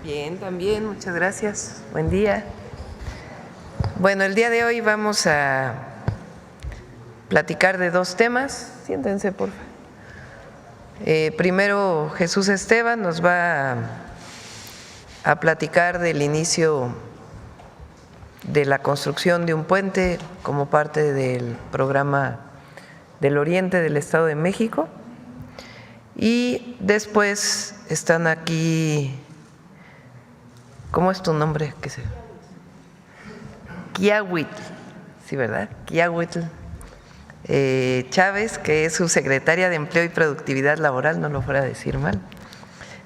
Bien, también, muchas gracias. Buen día. Bueno, el día de hoy vamos a platicar de dos temas. Siéntense, por favor. Primero, Jesús Esteban nos va a platicar del inicio de la construcción de un puente como parte del programa del Oriente del Estado de México. Y después están aquí, ¿cómo es tu nombre? Quiahuitl, sí, ¿verdad? Quiahuitl Chávez, que es subsecretaria de Empleo y Productividad Laboral, no lo fuera a decir mal,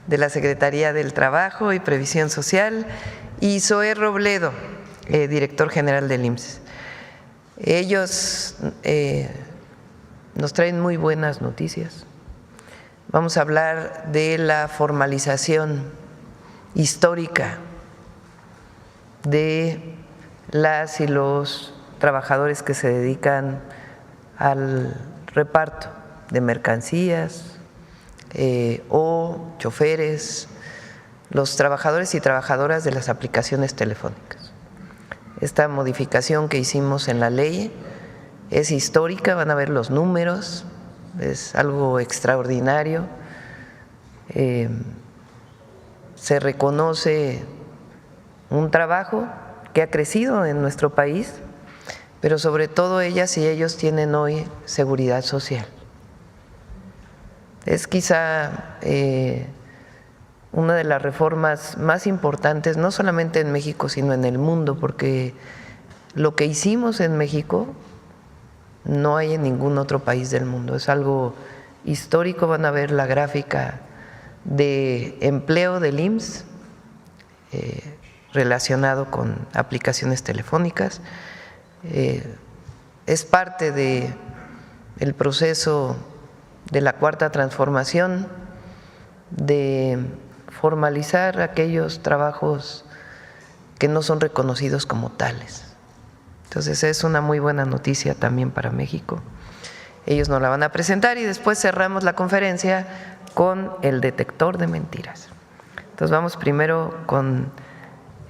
de la Secretaría del Trabajo y Previsión Social, y Zoé Robledo, director general del IMSS. Ellos nos traen muy buenas noticias. Vamos a hablar de la formalización histórica de las y los trabajadores que se dedican al reparto de mercancías o choferes, los trabajadores y trabajadoras de las aplicaciones telefónicas. Esta modificación que hicimos en la ley es histórica, van a ver los números, es algo extraordinario. Se reconoce un trabajo que ha crecido en nuestro país, pero sobre todo ellas y ellos tienen hoy seguridad social. Es quizá una de las reformas más importantes, no solamente en México, sino en el mundo, porque lo que hicimos en México no hay en ningún otro país del mundo. Es algo histórico. Van a ver la gráfica de empleo del IMSS relacionado con aplicaciones telefónicas. Es parte del proceso de la cuarta transformación, de formalizar aquellos trabajos que no son reconocidos como tales. Entonces es una muy buena noticia también para México. Ellos nos la van a presentar y después cerramos la conferencia con el detector de mentiras. Entonces vamos primero con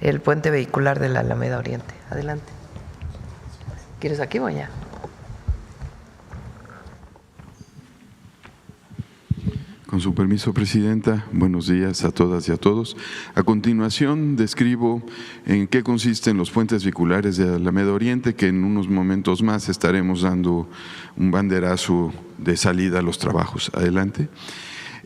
el puente vehicular de la Alameda Oriente. Adelante. ¿Quieres aquí o allá? Con su permiso, Presidenta, buenos días a todas y a todos. A continuación, describo en qué consisten los puentes vehiculares de Alameda Oriente, que en unos momentos más estaremos dando un banderazo de salida a los trabajos. Adelante.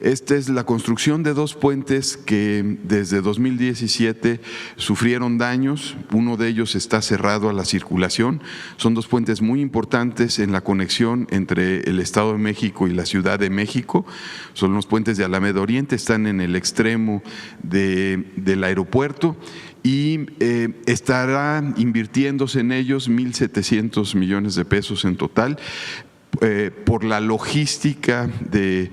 Esta es la construcción de dos puentes que desde 2017 sufrieron daños. Uno de ellos está cerrado a la circulación. Son dos puentes muy importantes en la conexión entre el Estado de México y la Ciudad de México. Son los puentes de Alameda Oriente, están en el extremo del aeropuerto y estará invirtiéndose en ellos 1.700 millones de pesos en total. Por la logística de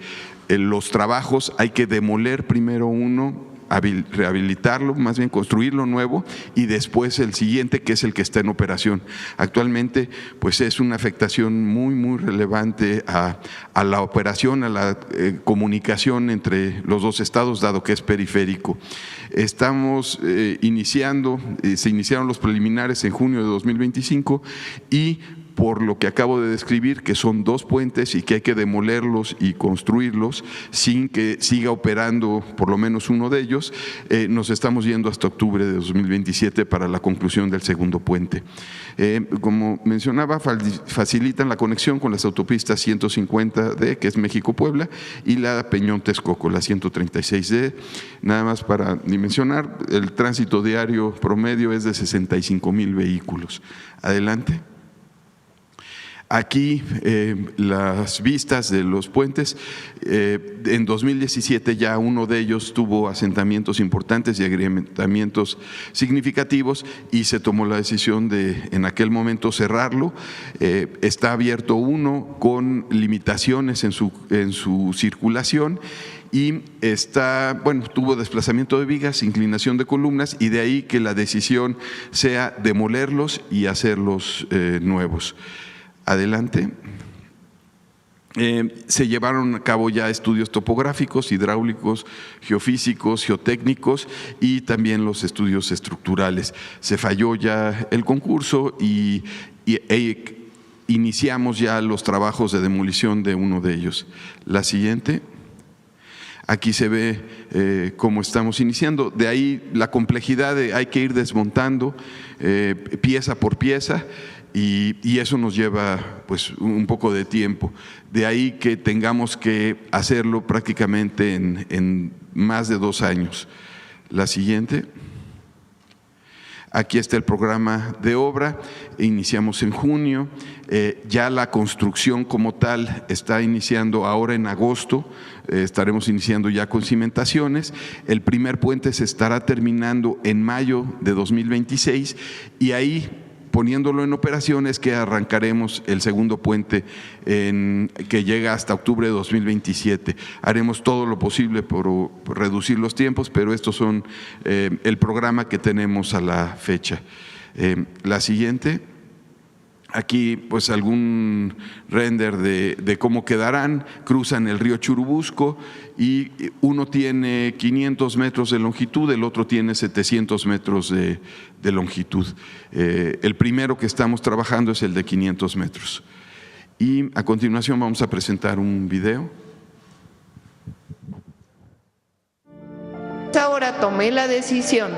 los trabajos hay que demoler primero uno, rehabilitarlo, más bien construirlo nuevo y después el siguiente, que es el que está en operación. Actualmente pues es una afectación muy relevante a la operación, a la comunicación entre los dos estados, dado que es periférico. Estamos se iniciaron los preliminares en junio de 2025 y por lo que acabo de describir, que son dos puentes y que hay que demolerlos y construirlos sin que siga operando por lo menos uno de ellos, nos estamos yendo hasta octubre de 2027 para la conclusión del segundo puente. Como mencionaba, facilitan la conexión con las autopistas 150D, que es México-Puebla, y la Peñón-Texcoco, la 136D. Nada más para dimensionar, el tránsito diario promedio es de 65,000 vehículos. Adelante. Aquí las vistas de los puentes, en 2017 ya uno de ellos tuvo asentamientos importantes y agrietamientos significativos y se tomó la decisión de en aquel momento cerrarlo. Está abierto uno con limitaciones en su circulación y tuvo desplazamiento de vigas, inclinación de columnas y de ahí que la decisión sea demolerlos y hacerlos nuevos. Adelante. Se llevaron a cabo ya estudios topográficos, hidráulicos, geofísicos, geotécnicos y también los estudios estructurales. Se falló ya el concurso y iniciamos ya los trabajos de demolición de uno de ellos. La siguiente. Aquí se ve cómo estamos iniciando. De ahí la complejidad de hay que ir desmontando pieza por pieza. Y eso nos lleva pues un poco de tiempo. De ahí que tengamos que hacerlo prácticamente en más de 2 años. La siguiente. Aquí está el programa de obra, iniciamos en junio, ya la construcción como tal está iniciando ahora en agosto, estaremos iniciando ya con cimentaciones, el primer puente se estará terminando en mayo de 2026 y ahí, poniéndolo en operaciones, que arrancaremos el segundo puente que llega hasta octubre de 2027. Haremos todo lo posible por reducir los tiempos, pero estos son el programa que tenemos a la fecha. La siguiente. Aquí pues algún render de cómo quedarán, cruzan el río Churubusco y uno tiene 500 metros de longitud, el otro tiene 700 metros de longitud. El primero que estamos trabajando es el de 500 metros. Y a continuación vamos a presentar un video. Ahora tomé la decisión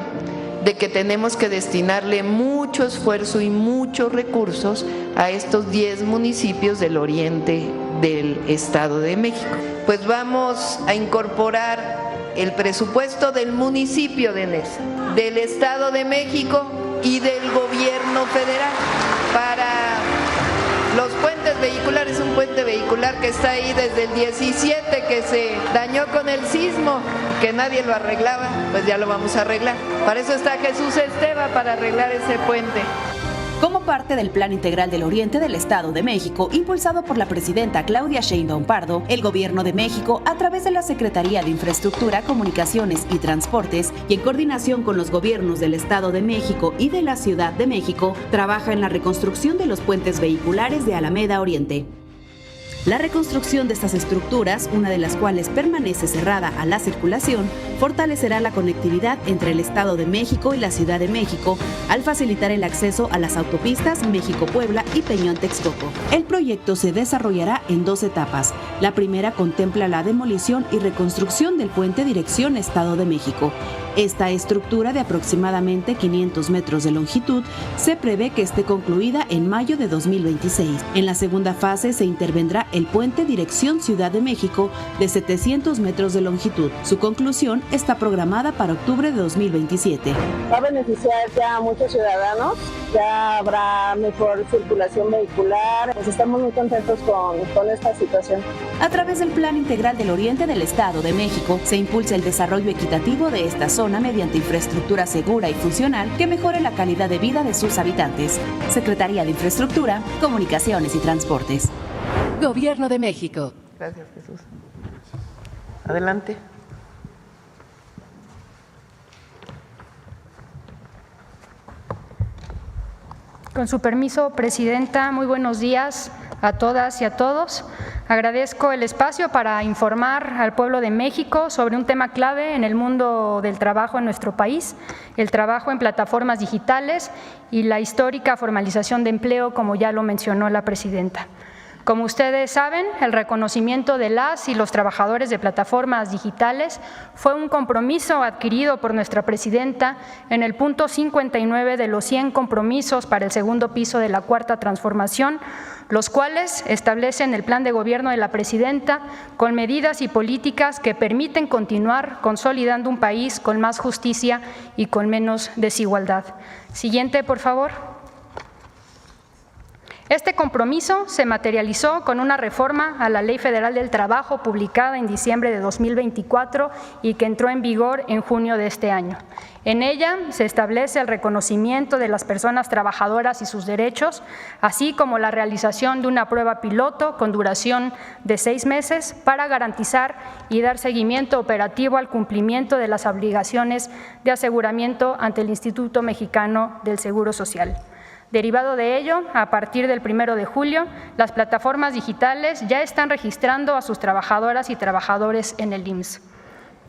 de que tenemos que destinarle mucho esfuerzo y muchos recursos a estos 10 municipios del oriente del Estado de México. Pues vamos a incorporar el presupuesto del municipio de Nesa, del Estado de México y del gobierno federal para los puentes vehiculares. Un puente vehicular que está ahí desde el 17, que se dañó con el sismo, que nadie lo arreglaba, pues ya lo vamos a arreglar. Para eso está Jesús Esteva, para arreglar ese puente. Como parte del Plan Integral del Oriente del Estado de México, impulsado por la presidenta Claudia Sheinbaum Pardo, el Gobierno de México, a través de la Secretaría de Infraestructura, Comunicaciones y Transportes, y en coordinación con los gobiernos del Estado de México y de la Ciudad de México, trabaja en la reconstrucción de los puentes vehiculares de Alameda Oriente. La reconstrucción de estas estructuras, una de las cuales permanece cerrada a la circulación, fortalecerá la conectividad entre el Estado de México y la Ciudad de México al facilitar el acceso a las autopistas México-Puebla y Peñón-Texcoco. El proyecto se desarrollará en 2 etapas. La primera contempla la demolición y reconstrucción del puente dirección Estado de México. Esta estructura de aproximadamente 500 metros de longitud se prevé que esté concluida en mayo de 2026. En la segunda fase se intervendrá el puente dirección Ciudad de México de 700 metros de longitud. Su conclusión está programada para octubre de 2027. Va a beneficiar ya a muchos ciudadanos, ya habrá mejor circulación vehicular, pues estamos muy contentos con esta situación. A través del Plan Integral del Oriente del Estado de México se impulsa el desarrollo equitativo de esta zona mediante infraestructura segura y funcional que mejore la calidad de vida de sus habitantes. Secretaría de Infraestructura, Comunicaciones y Transportes. Gobierno de México. Gracias, Jesús. Adelante. Con su permiso, Presidenta, muy buenos días a todas y a todos. Agradezco el espacio para informar al pueblo de México sobre un tema clave en el mundo del trabajo en nuestro país, el trabajo en plataformas digitales y la histórica formalización de empleo, como ya lo mencionó la Presidenta. Como ustedes saben, el reconocimiento de las y los trabajadores de plataformas digitales fue un compromiso adquirido por nuestra Presidenta en el punto 59 de los 100 compromisos para el segundo piso de la Cuarta Transformación, los cuales establecen el plan de gobierno de la Presidenta con medidas y políticas que permiten continuar consolidando un país con más justicia y con menos desigualdad. Siguiente, por favor. Este compromiso se materializó con una reforma a la Ley Federal del Trabajo publicada en diciembre de 2024 y que entró en vigor en junio de este año. En ella se establece el reconocimiento de las personas trabajadoras y sus derechos, así como la realización de una prueba piloto con duración de 6 meses para garantizar y dar seguimiento operativo al cumplimiento de las obligaciones de aseguramiento ante el Instituto Mexicano del Seguro Social. Derivado de ello, a partir del 1 de julio, las plataformas digitales ya están registrando a sus trabajadoras y trabajadores en el IMSS.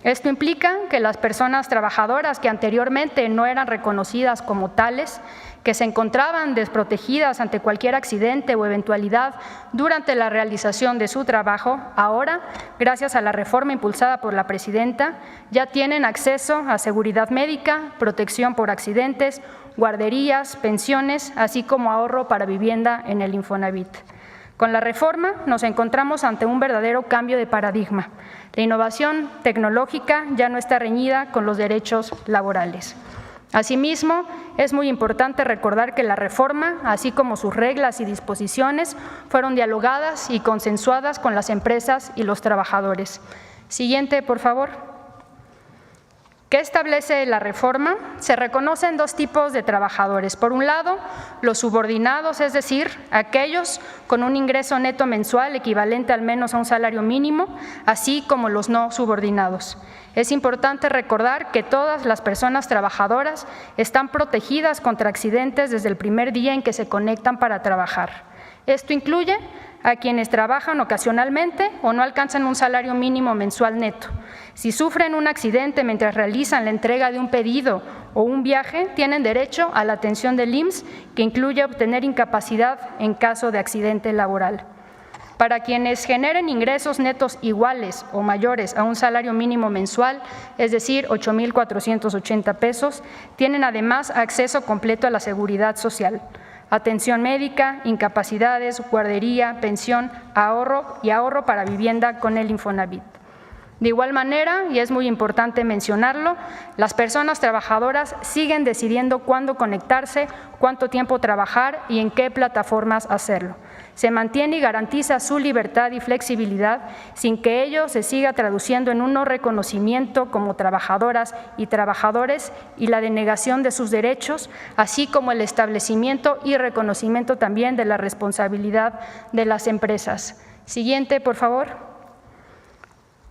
Esto implica que las personas trabajadoras que anteriormente no eran reconocidas como tales, que se encontraban desprotegidas ante cualquier accidente o eventualidad durante la realización de su trabajo, ahora, gracias a la reforma impulsada por la presidenta, ya tienen acceso a seguridad médica, protección por accidentes, guarderías, pensiones, así como ahorro para vivienda en el Infonavit. Con la reforma nos encontramos ante un verdadero cambio de paradigma. La innovación tecnológica ya no está reñida con los derechos laborales. Asimismo, es muy importante recordar que la reforma, así como sus reglas y disposiciones, fueron dialogadas y consensuadas con las empresas y los trabajadores. Siguiente, por favor. ¿Qué establece la reforma? Se reconocen dos tipos de trabajadores. Por un lado, los subordinados, es decir, aquellos con un ingreso neto mensual equivalente al menos a un salario mínimo, así como los no subordinados. Es importante recordar que todas las personas trabajadoras están protegidas contra accidentes desde el primer día en que se conectan para trabajar. Esto incluye a quienes trabajan ocasionalmente o no alcanzan un salario mínimo mensual neto. Si sufren un accidente mientras realizan la entrega de un pedido o un viaje, tienen derecho a la atención del IMSS, que incluye obtener incapacidad en caso de accidente laboral. Para quienes generen ingresos netos iguales o mayores a un salario mínimo mensual, es decir, 8,480 pesos, tienen además acceso completo a la seguridad social, atención médica, incapacidades, guardería, pensión, ahorro y ahorro para vivienda con el Infonavit. De igual manera, y es muy importante mencionarlo, las personas trabajadoras siguen decidiendo cuándo conectarse, cuánto tiempo trabajar y en qué plataformas hacerlo. Se mantiene y garantiza su libertad y flexibilidad sin que ello se siga traduciendo en un no reconocimiento como trabajadoras y trabajadores y la denegación de sus derechos, así como el establecimiento y reconocimiento también de la responsabilidad de las empresas. Siguiente, por favor.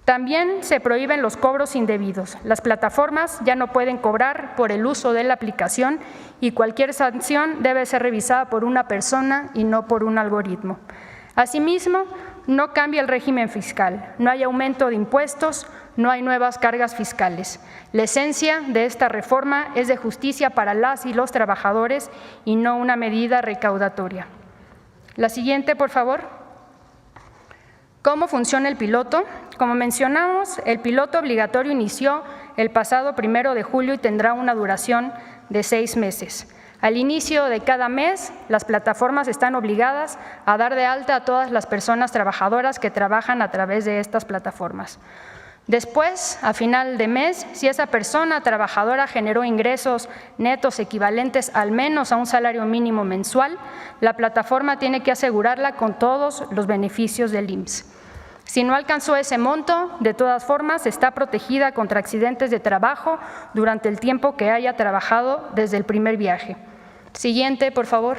También se prohíben los cobros indebidos. Las plataformas ya no pueden cobrar por el uso de la aplicación y cualquier sanción debe ser revisada por una persona y no por un algoritmo. Asimismo, no cambia el régimen fiscal, no hay aumento de impuestos, no hay nuevas cargas fiscales. La esencia de esta reforma es de justicia para las y los trabajadores y no una medida recaudatoria. La siguiente, por favor. ¿Cómo funciona el piloto? Como mencionamos, el piloto obligatorio inició el pasado 1 de julio y tendrá una duración de 6 meses. Al inicio de cada mes, las plataformas están obligadas a dar de alta a todas las personas trabajadoras que trabajan a través de estas plataformas. Después, a final de mes, si esa persona trabajadora generó ingresos netos equivalentes al menos a un salario mínimo mensual, la plataforma tiene que asegurarla con todos los beneficios del IMSS. Si no alcanzó ese monto, de todas formas, está protegida contra accidentes de trabajo durante el tiempo que haya trabajado desde el primer viaje. Siguiente, por favor.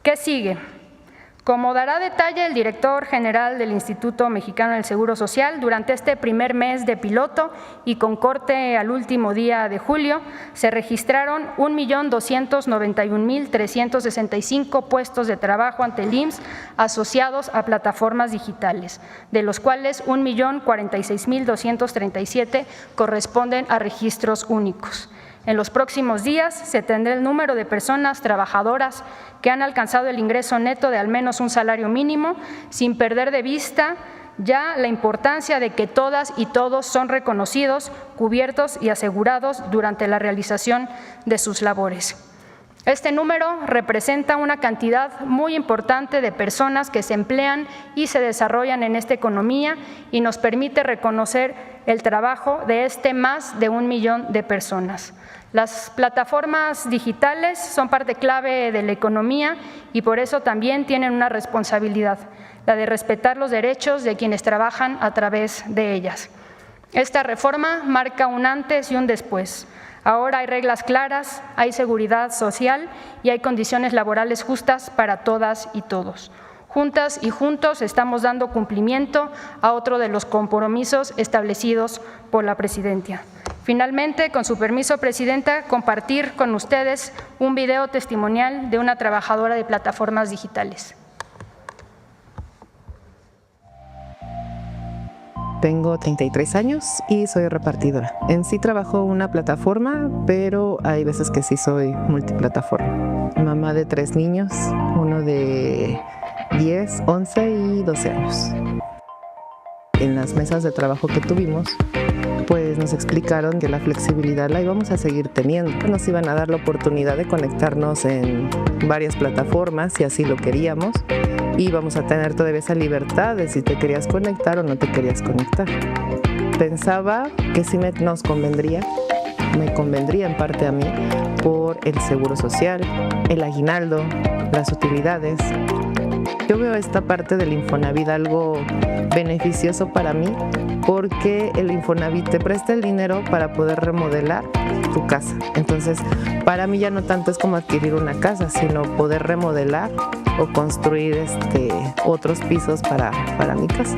¿Qué sigue? Como dará detalle el director general del Instituto Mexicano del Seguro Social, durante este primer mes de piloto y con corte al último día de julio, se registraron 1,291,365 puestos de trabajo ante el IMSS asociados a plataformas digitales, de los cuales 1,046,237 corresponden a registros únicos. En los próximos días se tendrá el número de personas trabajadoras que han alcanzado el ingreso neto de al menos un salario mínimo, sin perder de vista ya la importancia de que todas y todos son reconocidos, cubiertos y asegurados durante la realización de sus labores. Este número representa una cantidad muy importante de personas que se emplean y se desarrollan en esta economía y nos permite reconocer el trabajo de más de 1 millón de personas. Las plataformas digitales son parte clave de la economía y por eso también tienen una responsabilidad, la de respetar los derechos de quienes trabajan a través de ellas. Esta reforma marca un antes y un después. Ahora hay reglas claras, hay seguridad social y hay condiciones laborales justas para todas y todos. Juntas y juntos estamos dando cumplimiento a otro de los compromisos establecidos por la Presidencia. Finalmente, con su permiso, Presidenta, compartir con ustedes un video testimonial de una trabajadora de plataformas digitales. Tengo 33 años y soy repartidora. En sí trabajo una plataforma, pero hay veces que sí soy multiplataforma. Mamá de 3 niños, uno de 10, 11 y 12 años. En las mesas de trabajo que tuvimos, pues nos explicaron que la flexibilidad la íbamos a seguir teniendo. Nos iban a dar la oportunidad de conectarnos en varias plataformas si así lo queríamos. Y vamos a tener todavía esa libertad de si te querías conectar o no te querías conectar. Pensaba que sí nos convendría, me convendría en parte a mí por el seguro social, el aguinaldo, las utilidades. Yo veo esta parte del Infonavit algo beneficioso para mí porque el Infonavit te presta el dinero para poder remodelar tu casa. Entonces, para mí ya no tanto es como adquirir una casa, sino poder remodelar o construir otros pisos para mi casa.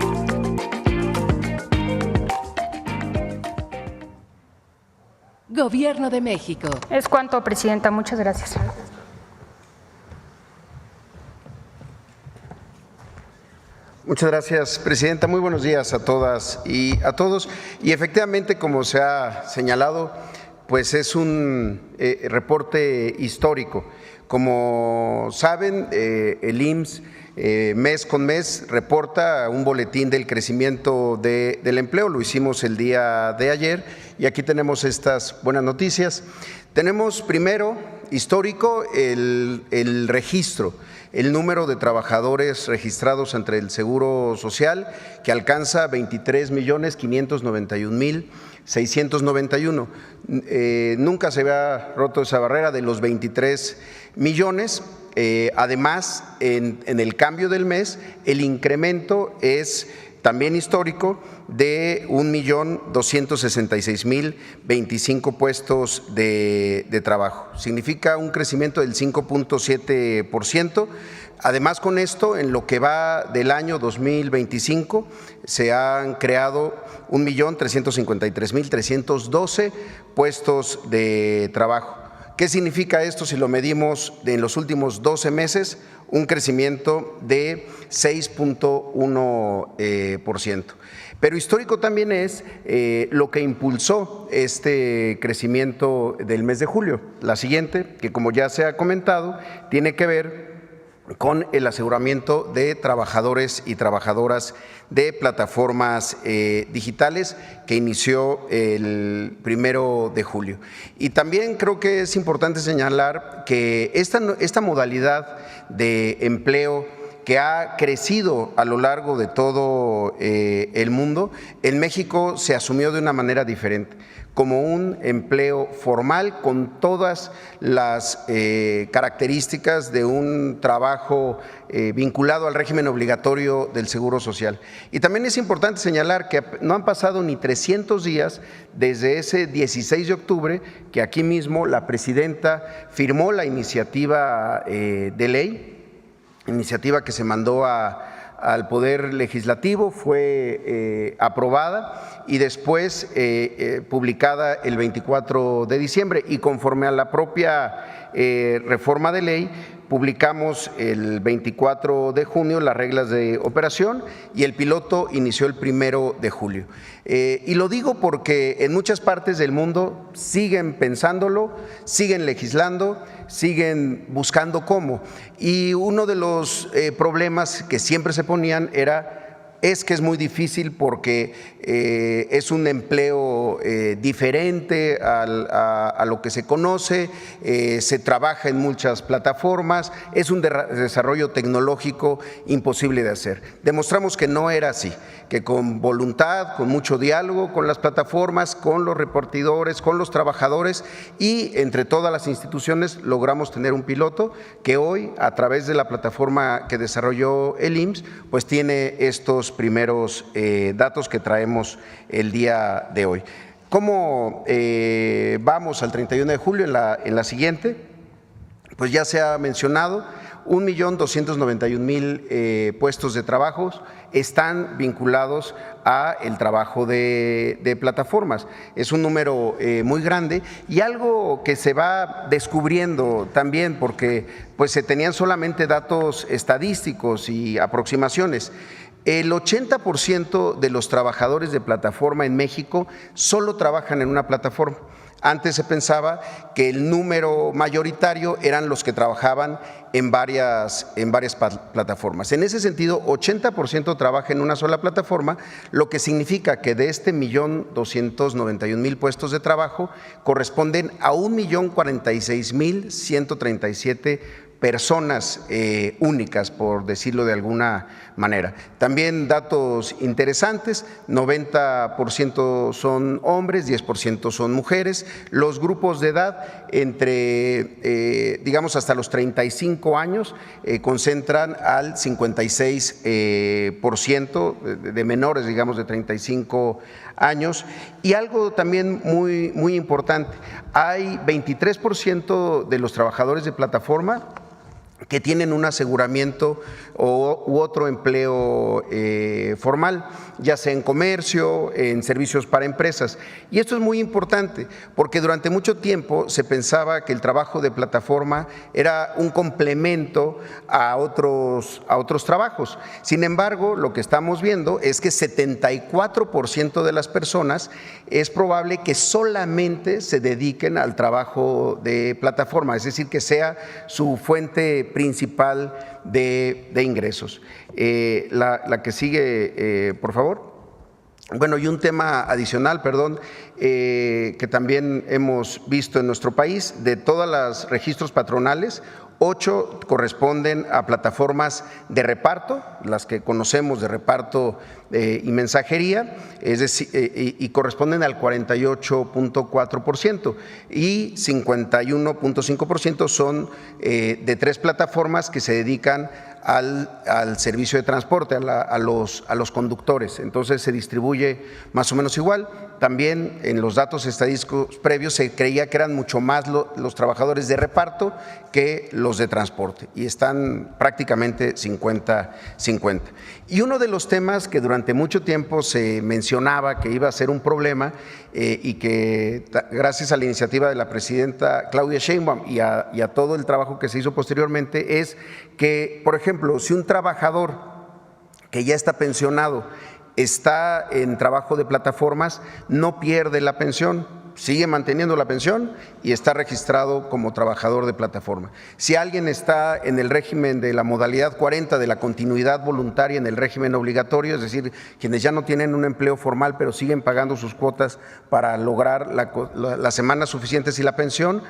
Gobierno de México. Es cuanto, Presidenta. Muchas gracias. Muchas gracias, Presidenta. Muy buenos días a todas y a todos. Y efectivamente, como se ha señalado, pues es un reporte histórico. Como saben, el IMSS mes con mes reporta un boletín del crecimiento del empleo. Lo hicimos el día de ayer y aquí tenemos estas buenas noticias. Tenemos primero, histórico, el registro, el número de trabajadores registrados ante el Seguro Social, que alcanza 23.591.691. Nunca se había roto esa barrera de los 23 millones. Además, en el cambio del mes, el incremento es también histórico de 1.266.025 puestos de trabajo. Significa un crecimiento del 5.7%. Además, con esto, en lo que va del año 2025, se han creado 1.353.312 puestos de trabajo. ¿Qué significa esto si lo medimos en los últimos 12 meses? Un crecimiento de 6.1%. Pero histórico también es lo que impulsó este crecimiento del mes de julio. La siguiente, que como ya se ha comentado, tiene que ver con el aseguramiento de trabajadores y trabajadoras de plataformas digitales que inició el 1 de julio. Y también creo que es importante señalar que esta modalidad de empleo que ha crecido a lo largo de todo el mundo, en México se asumió de una manera diferente, como un empleo formal con todas las características de un trabajo vinculado al régimen obligatorio del Seguro Social. Y también es importante señalar que no han pasado ni 300 días desde ese 16 de octubre que aquí mismo la Presidenta firmó la iniciativa de ley, iniciativa que se mandó al Poder Legislativo, fue aprobada y después publicada el 24 de diciembre. Y conforme a la propia reforma de ley, publicamos el 24 de junio las reglas de operación y el piloto inició el 1 de julio. Y lo digo porque en muchas partes del mundo siguen pensándolo, siguen legislando, siguen buscando cómo. Y uno de los problemas que siempre se ponían es que es muy difícil porque es un empleo diferente a lo que se conoce, se trabaja en muchas plataformas, es un desarrollo tecnológico imposible de hacer. Demostramos que no era así, que con voluntad, con mucho diálogo con las plataformas, con los repartidores, con los trabajadores y entre todas las instituciones logramos tener un piloto que hoy, a través de la plataforma que desarrolló el IMSS, pues tiene estos primeros datos que traemos el día de hoy. ¿Cómo vamos al 31 de julio en la siguiente? Pues ya se ha mencionado 1.291.000 puestos de trabajo están vinculados a el trabajo de plataformas. Es un número muy grande y algo que se va descubriendo también, porque pues se tenían solamente datos estadísticos y aproximaciones. El 80% de los trabajadores de plataforma en México solo trabajan en una plataforma. Antes se pensaba que el número mayoritario eran los que trabajaban en varias plataformas. En ese sentido, 80% trabaja en una sola plataforma, lo que significa que de este 1.291.000 puestos de trabajo corresponden a 1.046.137 personas únicas, por decirlo de alguna manera. También datos interesantes: 90% son hombres, 10% son mujeres. Los grupos de edad entre, digamos, hasta los 35 años concentran al 56% de menores, digamos, de 35 años. Y algo también muy importante: hay 23% de los trabajadores de plataforma que tienen un aseguramiento u otro empleo formal, ya sea en comercio, en servicios para empresas. Y esto es muy importante porque durante mucho tiempo se pensaba que el trabajo de plataforma era un complemento a otros trabajos. Sin embargo, lo que estamos viendo es que 74% de las personas es probable que solamente se dediquen al trabajo de plataforma, es decir, que sea su fuente principal de ingresos. La que sigue, por favor. Bueno, y un tema adicional, que también hemos visto en nuestro país: de todos los registros patronales, 8 corresponden a plataformas de reparto, las que conocemos de reparto y mensajería, es decir, y corresponden al 48.4%, y 51.5% son de 3 plataformas que se dedican al servicio de transporte, a los conductores. Entonces se distribuye más o menos igual. También en los datos estadísticos previos se creía que eran mucho más los trabajadores de reparto que los de transporte, y están prácticamente 50-50. Y uno de los temas que durante mucho tiempo se mencionaba que iba a ser un problema, y que gracias a la iniciativa de la presidenta Claudia Sheinbaum y a todo el trabajo que se hizo posteriormente, es que, por ejemplo, si un trabajador que ya está pensionado está en trabajo de plataformas, no pierde la pensión, sigue manteniendo la pensión y está registrado como trabajador de plataforma. Si alguien está en el régimen de la modalidad 40 de la continuidad voluntaria en el régimen obligatorio, es decir, quienes ya no tienen un empleo formal pero siguen pagando sus cuotas para lograr las semanas suficientes y la pensión,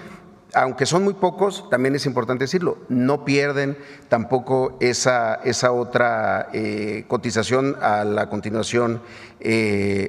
aunque son muy pocos, también es importante decirlo, no pierden tampoco esa otra cotización a la continuación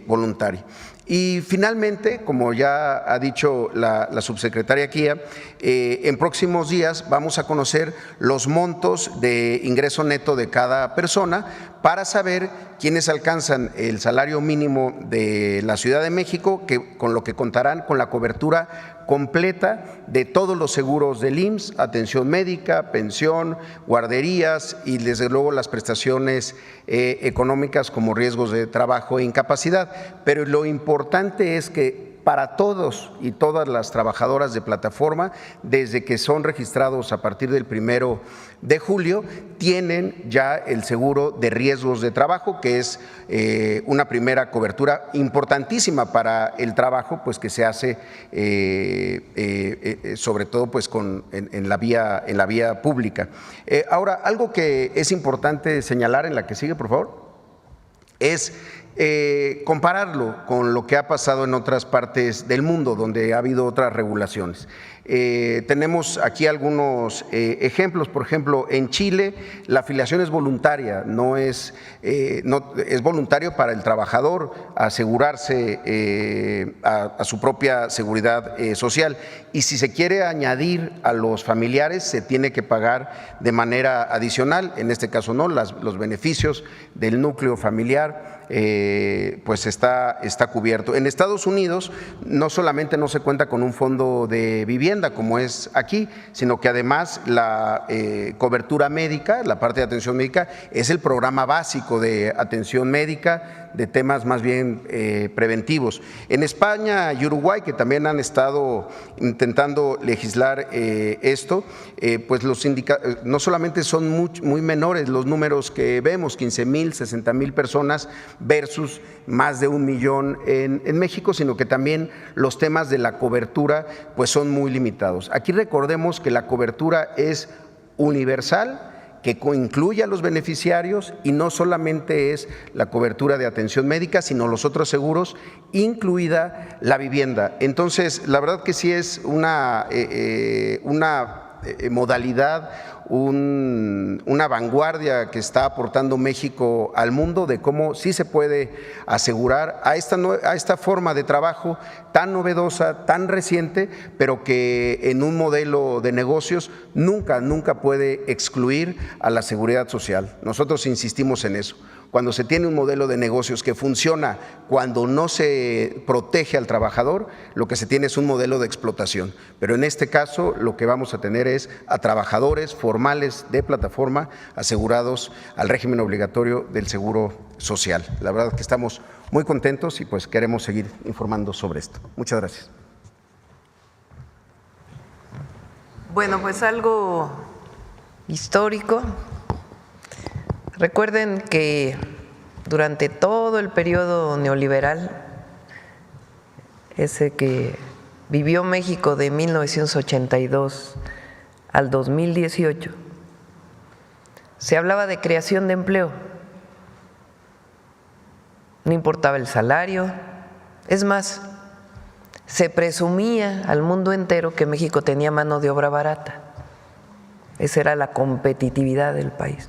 voluntaria. Y finalmente, como ya ha dicho la subsecretaria Kia, en próximos días vamos a conocer los montos de ingreso neto de cada persona para saber quiénes alcanzan el salario mínimo de la Ciudad de México, con lo que contarán con la cobertura completa de todos los seguros del IMSS, atención médica, pensión, guarderías y desde luego las prestaciones económicas como riesgos de trabajo e incapacidad. Pero lo importante es que para todos y todas las trabajadoras de plataforma, desde que son registrados a partir del 1 de julio, tienen ya el seguro de riesgos de trabajo, que es una primera cobertura importantísima para el trabajo, pues que se hace sobre todo pues en la vía pública. Ahora, algo que es importante señalar, en la que sigue, por favor, es compararlo con lo que ha pasado en otras partes del mundo donde ha habido otras regulaciones. Tenemos aquí algunos ejemplos. Por ejemplo, en Chile la afiliación es voluntaria, es voluntario para el trabajador asegurarse a su propia seguridad social, y si se quiere añadir a los familiares se tiene que pagar de manera adicional, en este caso no, los beneficios del núcleo familiar pues está cubierto. En Estados Unidos no solamente no se cuenta con un fondo de vivienda como es aquí, sino que además la cobertura médica, la parte de atención médica, es el programa básico de atención médica de temas más bien preventivos. En España y Uruguay, que también han estado intentando legislar esto, pues no solamente son muy menores los números que vemos, 15,000, 60,000 personas versus más de 1 millón en México, sino que también los temas de la cobertura pues son muy limitados. Aquí recordemos que la cobertura es universal, que incluye a los beneficiarios y no solamente es la cobertura de atención médica, sino los otros seguros, incluida la vivienda. Entonces, la verdad que sí es una modalidad, una vanguardia que está aportando México al mundo de cómo sí se puede asegurar a esta forma de trabajo tan novedosa, tan reciente, pero que en un modelo de negocios nunca puede excluir a la seguridad social. Nosotros insistimos en eso. Cuando se tiene un modelo de negocios que funciona, cuando no se protege al trabajador, lo que se tiene es un modelo de explotación. Pero en este caso lo que vamos a tener es a trabajadores formales de plataforma asegurados al régimen obligatorio del seguro social. La verdad es que estamos muy contentos y pues queremos seguir informando sobre esto. Muchas gracias. Bueno, pues algo histórico. Recuerden que durante todo el periodo neoliberal, ese que vivió México de 1982 al 2018, se hablaba de creación de empleo. No importaba el salario, es más, se presumía al mundo entero que México tenía mano de obra barata. Esa era la competitividad del país.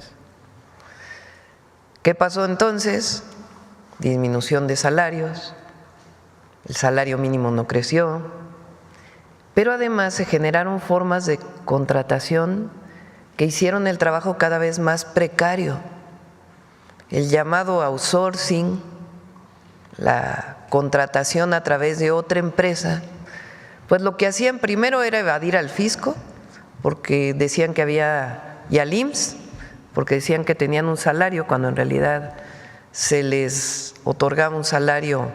¿Qué pasó entonces? Disminución de salarios, el salario mínimo no creció, pero además se generaron formas de contratación que hicieron el trabajo cada vez más precario. El llamado outsourcing, la contratación a través de otra empresa, pues lo que hacían primero era evadir al fisco, porque decían que había, y al IMSS, porque decían que tenían un salario cuando en realidad se les otorgaba un salario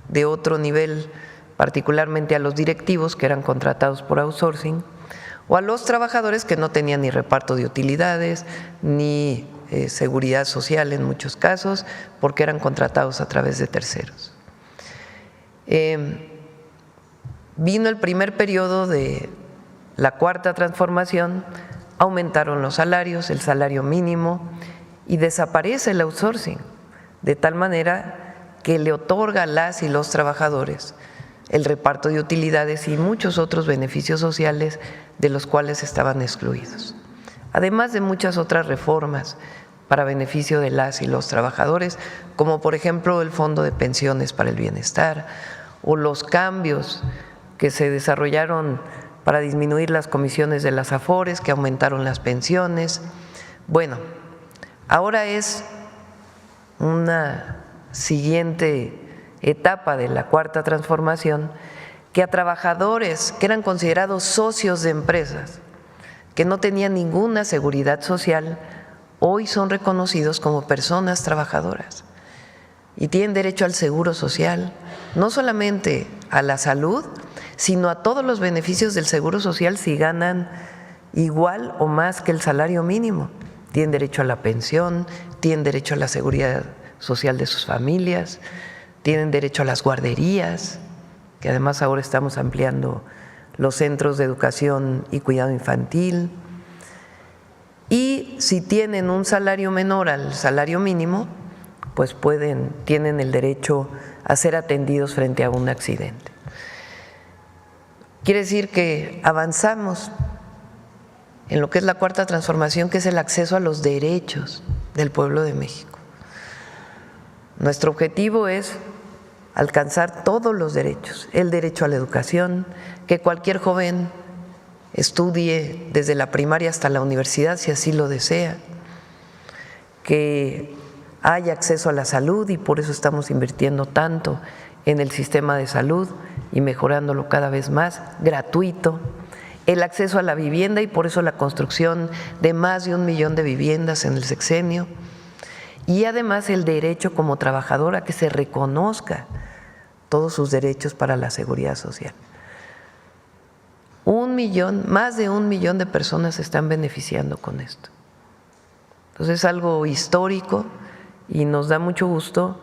de otro nivel, particularmente a los directivos que eran contratados por outsourcing, o a los trabajadores que no tenían ni reparto de utilidades, ni seguridad social en muchos casos, porque eran contratados a través de terceros. Vino el primer periodo de la Cuarta Transformación, aumentaron los salarios, el salario mínimo, y desaparece el outsourcing, de tal manera que le otorga a las y los trabajadores el reparto de utilidades y muchos otros beneficios sociales de los cuales estaban excluidos. Además de muchas otras reformas para beneficio de las y los trabajadores, como por ejemplo el Fondo de Pensiones para el Bienestar o los cambios que se desarrollaron para disminuir las comisiones de las AFORES, que aumentaron las pensiones. Bueno, ahora es una siguiente etapa de la Cuarta Transformación, que a trabajadores que eran considerados socios de empresas, que no tenían ninguna seguridad social, hoy son reconocidos como personas trabajadoras y tienen derecho al seguro social, no solamente a la salud, sino a todos los beneficios del seguro social si ganan igual o más que el salario mínimo. Tienen derecho a la pensión, tienen derecho a la seguridad social de sus familias, tienen derecho a las guarderías, que además ahora estamos ampliando los centros de educación y cuidado infantil. Y si tienen un salario menor al salario mínimo, pues tienen el derecho a ser atendidos frente a un accidente. Quiere decir que avanzamos en lo que es la Cuarta Transformación, que es el acceso a los derechos del pueblo de México. Nuestro objetivo es alcanzar todos los derechos, el derecho a la educación, que cualquier joven estudie desde la primaria hasta la universidad si así lo desea, que haya acceso a la salud y por eso estamos invirtiendo tanto en el sistema de salud y mejorándolo cada vez más, gratuito. El acceso a la vivienda y por eso la construcción de más de 1 millón de viviendas en el sexenio. Y además el derecho como trabajador a que se reconozca todos sus derechos para la seguridad social. 1 millón, más de 1 millón de personas se están beneficiando con esto. Entonces es algo histórico y nos da mucho gusto,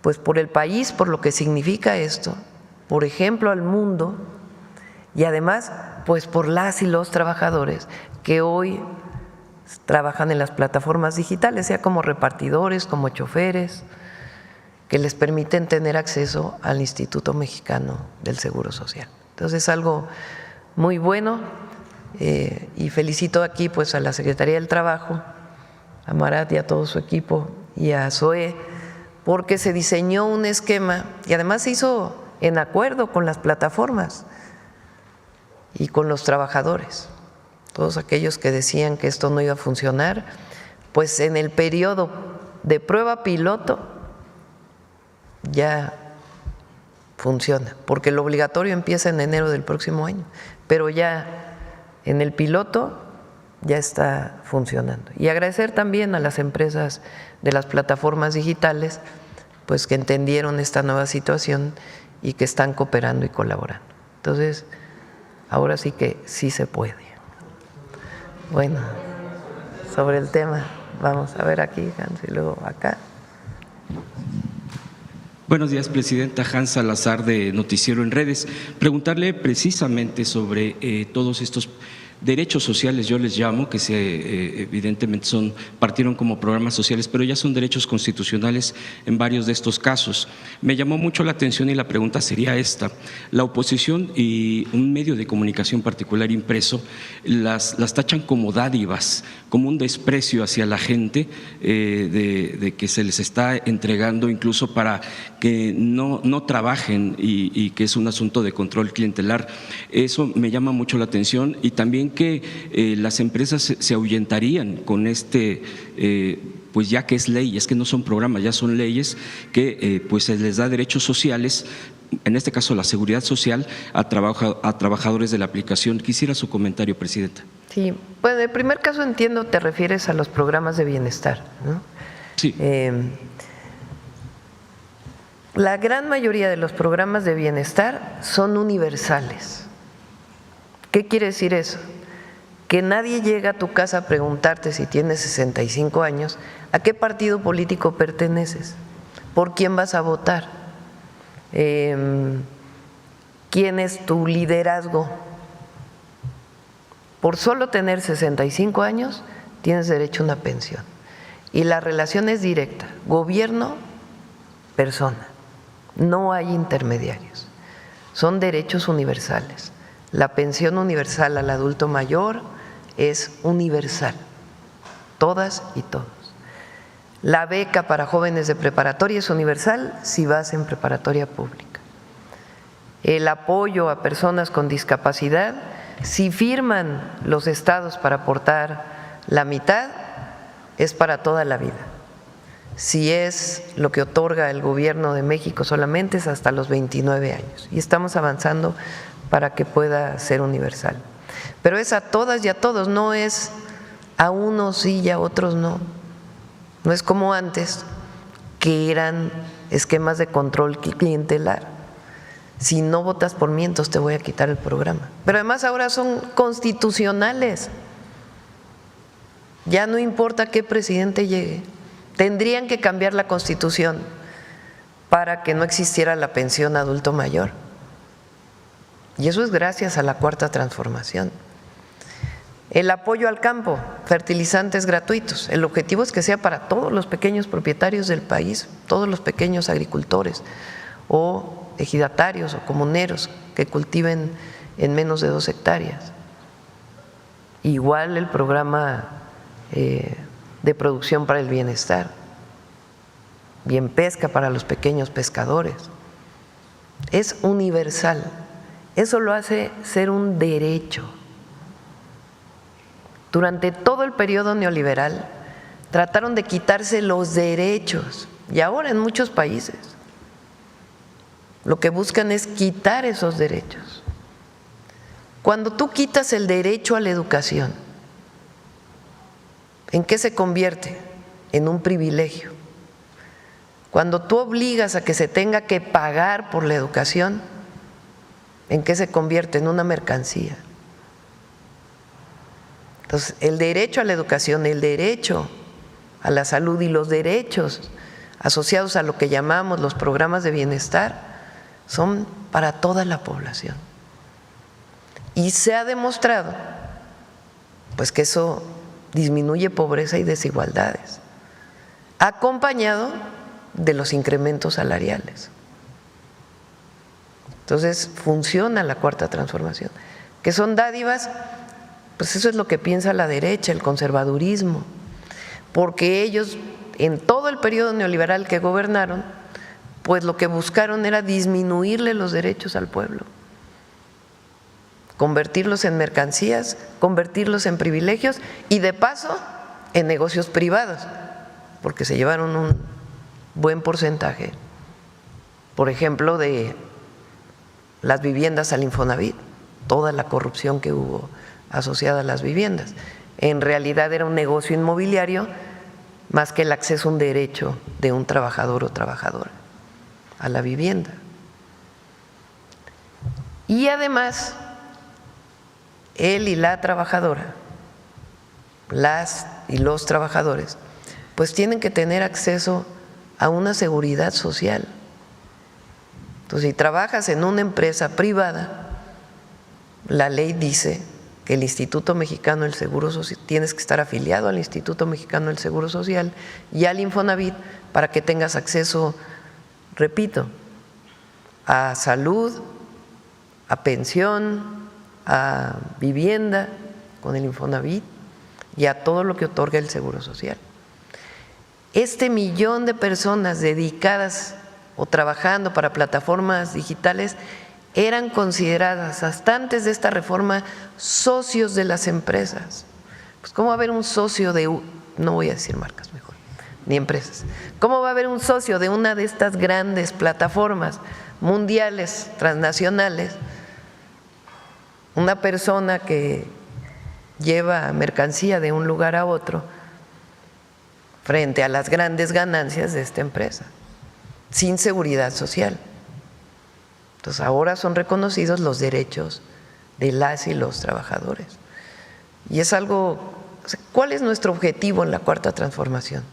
pues por el país, por lo que significa esto, por ejemplo al mundo, y además pues por las y los trabajadores que hoy trabajan en las plataformas digitales, sea como repartidores, como choferes, que les permiten tener acceso al Instituto Mexicano del Seguro Social. Entonces es algo muy bueno y felicito aquí pues a la Secretaría del Trabajo, a Marat y a todo su equipo y a Zoé, porque se diseñó un esquema y además se hizo en acuerdo con las plataformas y con los trabajadores. Todos aquellos que decían que esto no iba a funcionar, pues en el periodo de prueba piloto ya funciona, porque lo obligatorio empieza en enero del próximo año, pero ya en el piloto ya está funcionando. Y agradecer también a las empresas de las plataformas digitales, pues que entendieron esta nueva situación y que están cooperando y colaborando. Entonces, ahora sí que sí se puede. Bueno, sobre el tema, vamos a ver aquí, Hans, y luego acá. Buenos días, Presidenta. Hans Salazar, de Noticiero en Redes. Preguntarle precisamente sobre todos estos derechos sociales, yo les llamo, que evidentemente partieron como programas sociales, pero ya son derechos constitucionales en varios de estos casos. Me llamó mucho la atención y la pregunta sería esta: la oposición y un medio de comunicación particular impreso las tachan como dádivas, como un desprecio hacia la gente, de que se les está entregando incluso para que no trabajen y que es un asunto de control clientelar. Eso me llama mucho la atención, y también que las empresas se ahuyentarían con pues ya que es ley, es que no son programas, ya son leyes que pues se les da derechos sociales, en este caso la seguridad social, a trabajadores de la aplicación. Quisiera su comentario, Presidenta. Sí, bueno, en el primer caso entiendo te refieres a los programas de bienestar, ¿no? Sí. La gran mayoría de los programas de bienestar son universales. ¿Qué quiere decir eso? Que nadie llega a tu casa a preguntarte si tienes 65 años, ¿a qué partido político perteneces? ¿Por quién vas a votar? ¿Quién es tu liderazgo? Por solo tener 65 años tienes derecho a una pensión. Y la relación es directa, gobierno-persona. No hay intermediarios. Son derechos universales. La pensión universal al adulto mayor es universal, todas y todos. La beca para jóvenes de preparatoria es universal si vas en preparatoria pública. El apoyo a personas con discapacidad, si firman los estados para aportar la mitad, es para toda la vida. Si es lo que otorga el Gobierno de México solamente, es hasta los 29 años. Y estamos avanzando para que pueda ser universal. Pero es a todas y a todos, no es a unos sí y a otros no. No es como antes, que eran esquemas de control clientelar. Si no votas por mí, entonces te voy a quitar el programa. Pero además ahora son constitucionales. Ya no importa qué presidente llegue. Tendrían que cambiar la Constitución para que no existiera la pensión adulto mayor. Y eso es gracias a la Cuarta Transformación. El apoyo al campo, fertilizantes gratuitos. El objetivo es que sea para todos los pequeños propietarios del país, todos los pequeños agricultores o ejidatarios o comuneros que cultiven en menos de 2 hectáreas. Igual el programa de producción para el bienestar, Bien Pesca para los pequeños pescadores. Es universal. Eso lo hace ser un derecho. Durante todo el periodo neoliberal, trataron de quitarse los derechos y ahora en muchos países lo que buscan es quitar esos derechos. Cuando tú quitas el derecho a la educación, ¿en qué se convierte? En un privilegio. Cuando tú obligas a que se tenga que pagar por la educación, ¿en qué se convierte? En una mercancía. Entonces, el derecho a la educación, el derecho a la salud y los derechos asociados a lo que llamamos los programas de bienestar son para toda la población. Y se ha demostrado pues que eso disminuye pobreza y desigualdades, acompañado de los incrementos salariales. Entonces funciona la cuarta transformación. ¿Qué son dádivas? Pues eso es lo que piensa la derecha, el conservadurismo, porque ellos en todo el periodo neoliberal que gobernaron, pues lo que buscaron era disminuirle los derechos al pueblo, convertirlos en mercancías, convertirlos en privilegios y de paso en negocios privados, porque se llevaron un buen porcentaje, por ejemplo, de las viviendas al Infonavit, toda la corrupción que hubo asociada a las viviendas. En realidad era un negocio inmobiliario más que el acceso a un derecho de un trabajador o trabajadora a la vivienda. Y además, él y la trabajadora, las y los trabajadores, pues tienen que tener acceso a una seguridad social. Entonces, si trabajas en una empresa privada, la ley dice que el Instituto Mexicano del Seguro Social, tienes que estar afiliado al Instituto Mexicano del Seguro Social y al Infonavit para que tengas acceso, repito, a salud, a pensión, a vivienda con el Infonavit y a todo lo que otorga el Seguro Social. Este millón de personas dedicadas o trabajando para plataformas digitales eran consideradas hasta antes de esta reforma socios de las empresas. Pues ¿cómo va a haber un socio de, no voy a decir marcas mejor, ni empresas, cómo va a haber un socio de una de estas grandes plataformas mundiales, transnacionales, una persona que lleva mercancía de un lugar a otro frente a las grandes ganancias de esta empresa, sin seguridad social? Entonces ahora son reconocidos los derechos de las y los trabajadores. Y es algo, ¿cuál es nuestro objetivo en la cuarta transformación?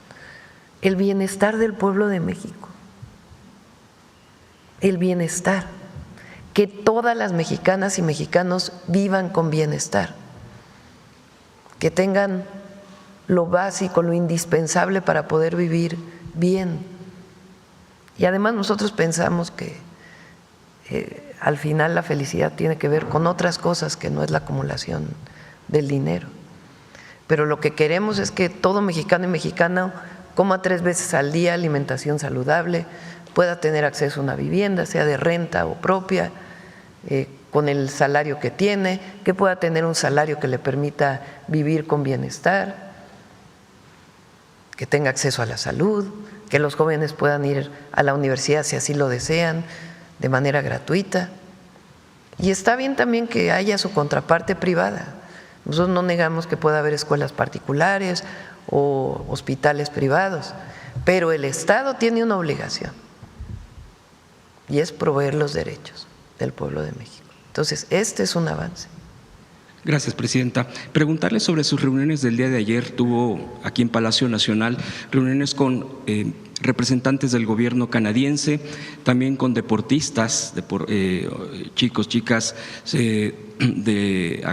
El bienestar del pueblo de México. El bienestar. Que todas las mexicanas y mexicanos vivan con bienestar. Que tengan lo básico, lo indispensable para poder vivir bien. Y además nosotros pensamos que al final la felicidad tiene que ver con otras cosas que no es la acumulación del dinero. Pero lo que queremos es que todo mexicano y mexicana coma 3 veces al día alimentación saludable, pueda tener acceso a una vivienda, sea de renta o propia, con el salario que tiene, que pueda tener un salario que le permita vivir con bienestar, que tenga acceso a la salud, que los jóvenes puedan ir a la universidad si así lo desean, de manera gratuita. Y está bien también que haya su contraparte privada. Nosotros no negamos que pueda haber escuelas particulares o hospitales privados, pero el Estado tiene una obligación y es proveer los derechos del pueblo de México. Entonces, este es un avance. Gracias, Presidenta. Preguntarle sobre sus reuniones del día de ayer. Tuvo aquí en Palacio Nacional reuniones con representantes del gobierno canadiense, también con deportistas, chicos, chicas de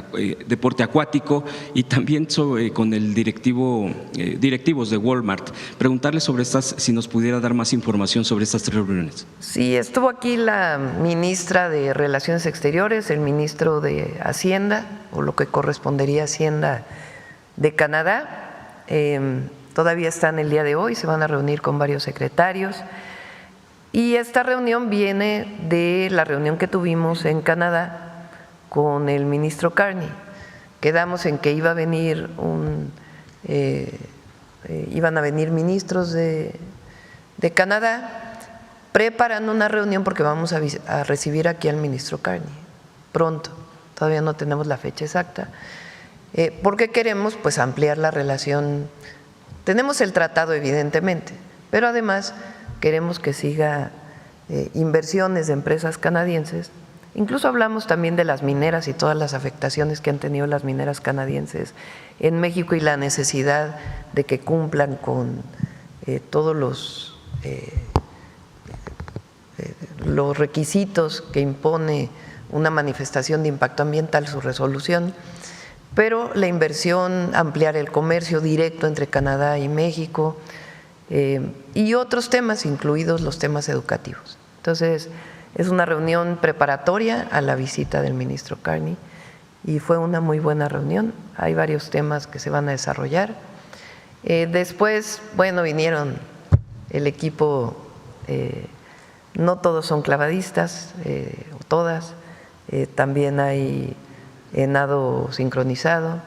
deporte acuático y también con el directivos de Walmart. Preguntarle sobre estas, si nos pudiera dar más información sobre estas 3 reuniones. Sí, estuvo aquí la ministra de Relaciones Exteriores, el ministro de Hacienda, o lo que correspondería a Hacienda de Canadá. Todavía están el día de hoy, se van a reunir con varios secretarios. Y esta reunión viene de la reunión que tuvimos en Canadá con el ministro Carney. Quedamos en que iba a venir un iban a venir ministros de Canadá, preparan una reunión porque vamos a recibir aquí al ministro Carney pronto, todavía no tenemos la fecha exacta, porque queremos pues ampliar la relación. Tenemos el tratado evidentemente, pero además queremos que siga inversiones de empresas canadienses. Incluso hablamos también de las mineras y todas las afectaciones que han tenido las mineras canadienses en México y la necesidad de que cumplan con todos los requisitos que impone una manifestación de impacto ambiental, su resolución, pero la inversión, ampliar el comercio directo entre Canadá y México y otros temas, incluidos los temas educativos. Entonces, es una reunión preparatoria a la visita del ministro Carney y fue una muy buena reunión. Hay varios temas que se van a desarrollar. Después, bueno, vinieron el equipo, no todos son clavadistas, o todas, también hay nado sincronizado.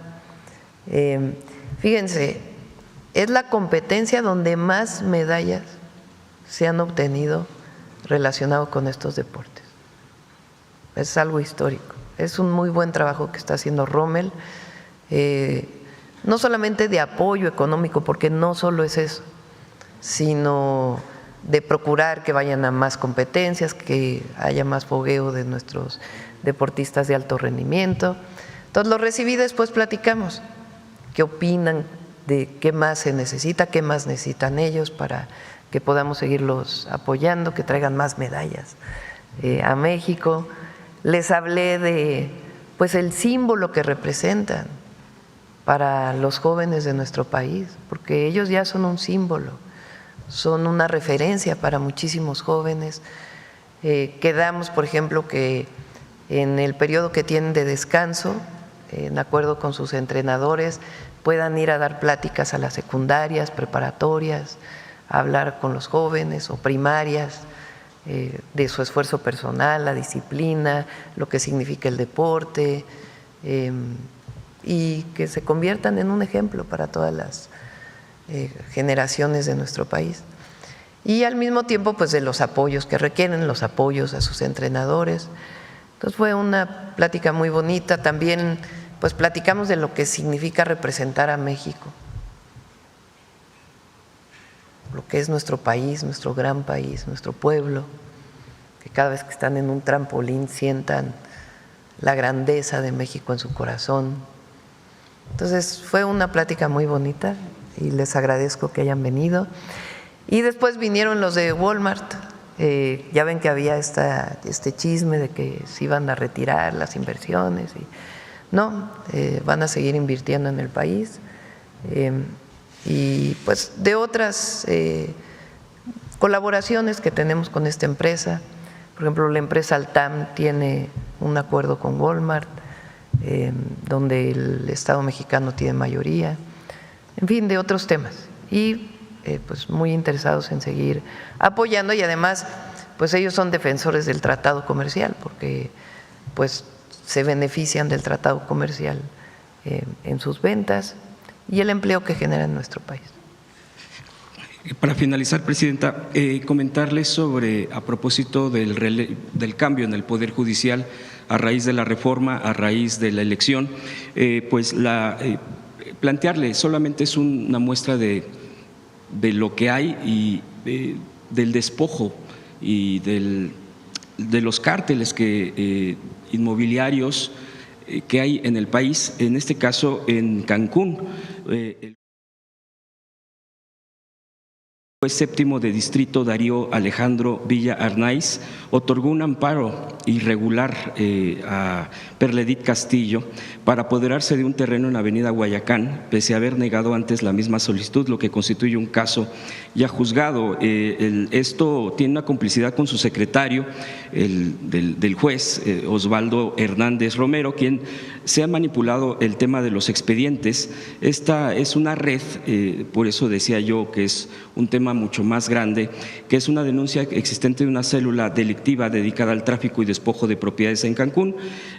Fíjense, es la competencia donde más medallas se han obtenido relacionado con estos deportes. Es algo histórico. Es un muy buen trabajo que está haciendo Rommel, no solamente de apoyo económico, porque no solo es eso, sino de procurar que vayan a más competencias, que haya más fogueo de nuestros deportistas de alto rendimiento. Entonces lo recibí, después platicamos qué opinan de qué más se necesita, qué más necesitan ellos para que podamos seguirlos apoyando, que traigan más medallas a México. Les hablé de pues el símbolo que representan para los jóvenes de nuestro país, porque ellos ya son un símbolo, son una referencia para muchísimos jóvenes. Quedamos, por ejemplo, que en el periodo que tienen de descanso, en acuerdo con sus entrenadores, puedan ir a dar pláticas a las secundarias, preparatorias, a hablar con los jóvenes o primarias de su esfuerzo personal, la disciplina, lo que significa el deporte, y que se conviertan en un ejemplo para todas las generaciones de nuestro país. Y al mismo tiempo pues de los apoyos que requieren, los apoyos a sus entrenadores. Entonces fue una plática muy bonita. También pues platicamos de lo que significa representar a México, lo que es nuestro país, nuestro gran país, nuestro pueblo, que cada vez que están en un trampolín sientan la grandeza de México en su corazón. Entonces fue una plática muy bonita y les agradezco que hayan venido. Y después vinieron los de Walmart. Ya ven que había este chisme de que se iban a retirar las inversiones. No, van a seguir invirtiendo en el país. Y pues de otras colaboraciones que tenemos con esta empresa. Por ejemplo, la empresa Altam tiene un acuerdo con Walmart, donde el Estado mexicano tiene mayoría, en fin, de otros temas. Y pues muy interesados en seguir apoyando, y además pues ellos son defensores del tratado comercial, porque pues se benefician del tratado comercial en sus ventas y el empleo que genera en nuestro país. Para finalizar, Presidenta, comentarle sobre, a propósito del cambio en el Poder Judicial a raíz de la reforma, a raíz de la elección, pues plantearle, solamente es una muestra de lo que hay y del despojo y de los cárteles inmobiliarios que hay en el país, en este caso en Cancún. El juez séptimo de distrito, Darío Alejandro Villa Arnaiz, otorgó un amparo irregular a Perledit Castillo para apoderarse de un terreno en la avenida Guayacán, pese a haber negado antes la misma solicitud, lo que constituye un caso ya juzgado. Esto tiene una complicidad con su secretario, del juez Osvaldo Hernández Romero, quien se ha manipulado el tema de los expedientes. Esta es una red, por eso decía yo que es un tema mucho más grande, que es una denuncia existente de una célula delictiva dedicada al tráfico y despojo de propiedades en Cancún.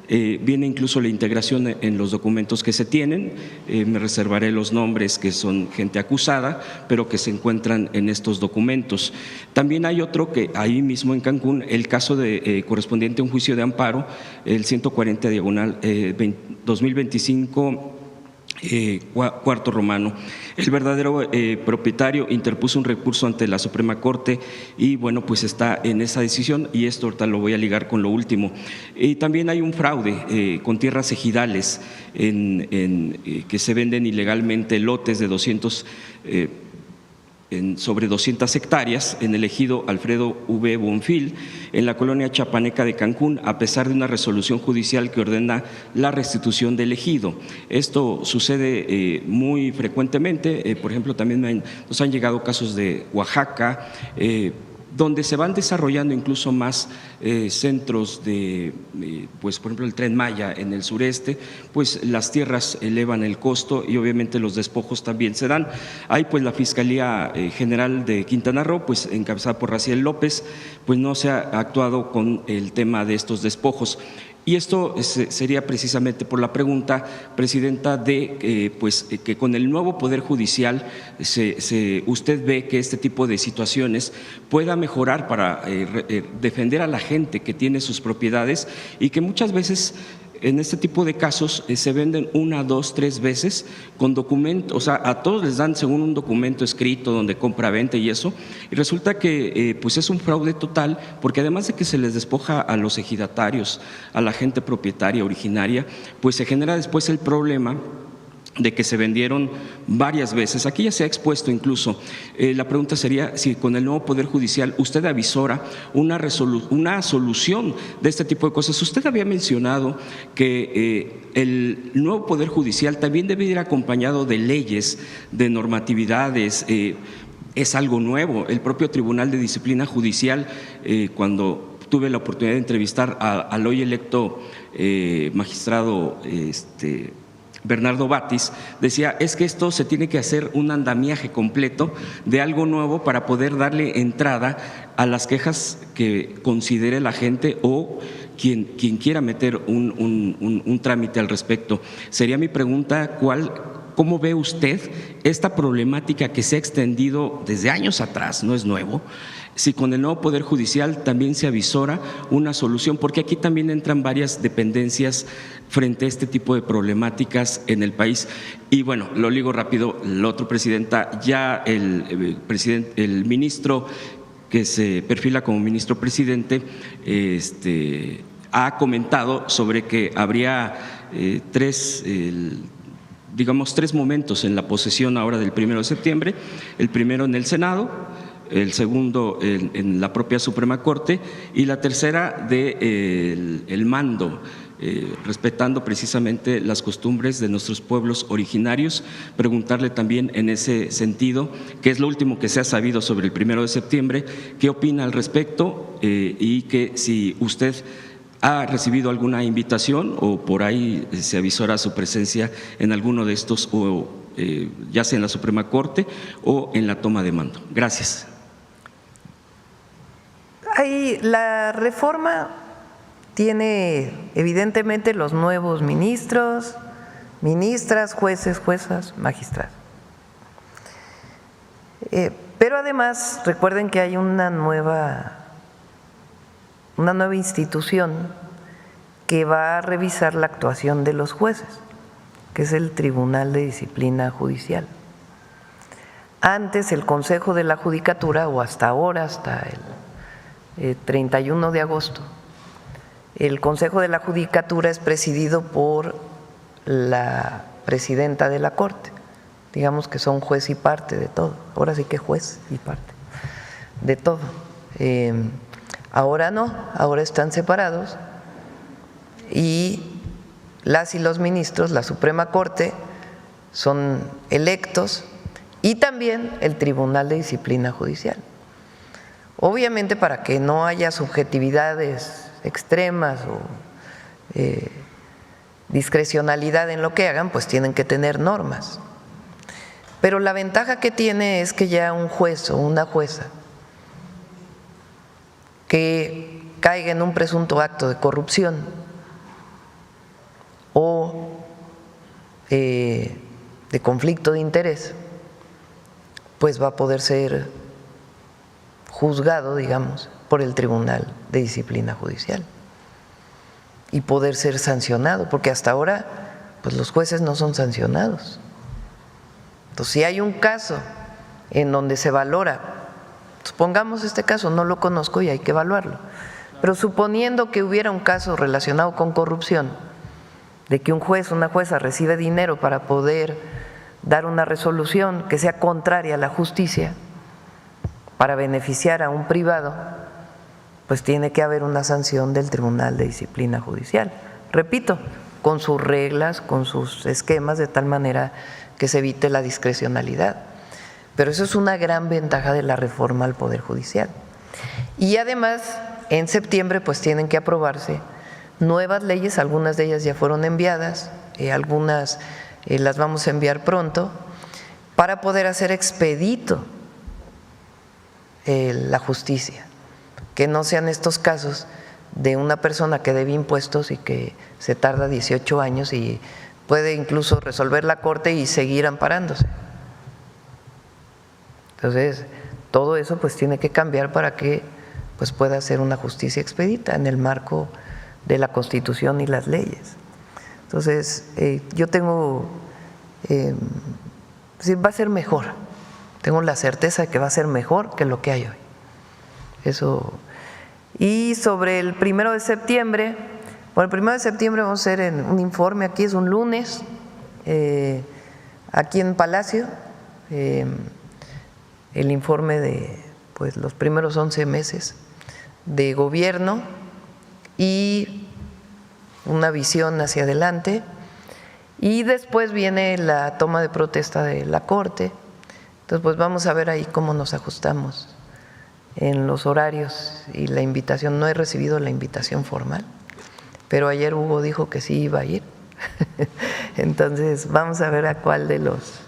Viene incluso la integración en los documentos que se tienen. Me reservaré los nombres, que son gente acusada, pero que se encuentran en estos documentos. También hay otro que ahí mismo en Cancún, el caso correspondiente a un juicio de amparo, el 140/2025, cuarto romano. El verdadero propietario interpuso un recurso ante la Suprema Corte y bueno, pues está en esa decisión, y esto ahorita lo voy a ligar con lo último. También hay un fraude con tierras ejidales que se venden ilegalmente lotes de 200 sobre 200 hectáreas en el ejido Alfredo V. Bonfil, en la colonia chapaneca de Cancún, a pesar de una resolución judicial que ordena la restitución del ejido. Esto sucede muy frecuentemente. Por ejemplo, también nos han llegado casos de Oaxaca, donde se van desarrollando incluso más centros de, pues por ejemplo el Tren Maya en el sureste, pues las tierras elevan el costo y obviamente los despojos también se dan. Hay pues la Fiscalía General de Quintana Roo, pues encabezada por Raciel López, pues no se ha actuado con el tema de estos despojos. Y esto sería precisamente por la pregunta, Presidenta, de que con el nuevo Poder Judicial usted ve que este tipo de situaciones pueda mejorar para defender a la gente que tiene sus propiedades y que muchas veces en este tipo de casos se venden 1, 2, 3 veces con documentos, o sea, a todos les dan según un documento escrito donde compra-venta y eso, y resulta que pues es un fraude total, porque además de que se les despoja a los ejidatarios, a la gente propietaria originaria, pues se genera después el problema de que se vendieron varias veces. Aquí ya se ha expuesto incluso. La pregunta sería si con el nuevo Poder Judicial usted avisora una solución de este tipo de cosas. Usted había mencionado que el nuevo Poder Judicial también debe ir acompañado de leyes, de normatividades. Es algo nuevo. El propio Tribunal de Disciplina Judicial, cuando tuve la oportunidad de entrevistar al hoy electo magistrado Bernardo Batis, decía, es que esto se tiene que hacer un andamiaje completo de algo nuevo para poder darle entrada a las quejas que considere la gente o quien quiera meter un trámite al respecto. Sería mi pregunta, ¿cómo ve usted esta problemática que se ha extendido desde años atrás, no es nuevo? Si con el nuevo Poder Judicial también se avisora una solución, porque aquí también entran varias dependencias frente a este tipo de problemáticas en el país. Y bueno, lo ligo rápido, lo otro, Presidenta, ya el ministro que se perfila como ministro presidente ha comentado sobre que habría tres momentos en la posesión ahora del 1 de septiembre, el primero en el Senado, el segundo en la propia Suprema Corte y la tercera el mando, respetando precisamente las costumbres de nuestros pueblos originarios. Preguntarle también en ese sentido, que es lo último que se ha sabido sobre el 1 de septiembre, ¿qué opina al respecto? Y que si usted ha recibido alguna invitación o por ahí se avisora su presencia en alguno de estos, o ya sea en la Suprema Corte o en la toma de mando. Gracias. La reforma tiene evidentemente los nuevos ministros, ministras, jueces, juezas, magistrados. Pero además recuerden que hay una nueva institución que va a revisar la actuación de los jueces, que es el Tribunal de Disciplina Judicial. Antes el Consejo de la Judicatura, o hasta ahora, hasta el 31 de agosto, el Consejo de la Judicatura es presidido por la presidenta de la Corte. Digamos que son juez y parte de todo. Ahora sí que juez y parte de todo. Ahora no, ahora están separados y las y los ministros, la Suprema Corte, son electos, y también el Tribunal de Disciplina Judicial. Obviamente, para que no haya subjetividades extremas o discrecionalidad en lo que hagan, pues tienen que tener normas. Pero la ventaja que tiene es que ya un juez o una jueza que caiga en un presunto acto de corrupción o de conflicto de interés, pues va a poder ser juzgado, digamos, por el Tribunal de Disciplina Judicial y poder ser sancionado, porque hasta ahora pues los jueces no son sancionados. Entonces, si hay un caso en donde se valora, supongamos este caso, no lo conozco y hay que evaluarlo, pero suponiendo que hubiera un caso relacionado con corrupción, de que un juez o una jueza recibe dinero para poder dar una resolución que sea contraria a la justicia para beneficiar a un privado, pues tiene que haber una sanción del Tribunal de Disciplina Judicial. Repito, con sus reglas, con sus esquemas, de tal manera que se evite la discrecionalidad. Pero eso es una gran ventaja de la reforma al Poder Judicial. Y además, en septiembre, pues tienen que aprobarse nuevas leyes, algunas de ellas ya fueron enviadas, algunas las vamos a enviar pronto, para poder hacer expedito la justicia, que no sean estos casos de una persona que debe impuestos y que se tarda 18 años y puede incluso resolver la Corte y seguir amparándose. Entonces, todo eso pues tiene que cambiar para que pues pueda ser una justicia expedita en el marco de la Constitución y las leyes. Entonces, yo tengo, sí, va a ser mejor, tengo la certeza de que va a ser mejor que lo que hay hoy. Eso. Y sobre el 1 de septiembre, bueno, el 1 de septiembre vamos a hacer un informe, aquí es un lunes, aquí en Palacio, el informe de pues, los primeros 11 meses de gobierno y una visión hacia adelante, y después viene la toma de protesta de la Corte. Entonces pues vamos a ver ahí cómo nos ajustamos en los horarios y la invitación. No he recibido la invitación formal, pero ayer Hugo dijo que sí iba a ir. Entonces vamos a ver a cuál de los,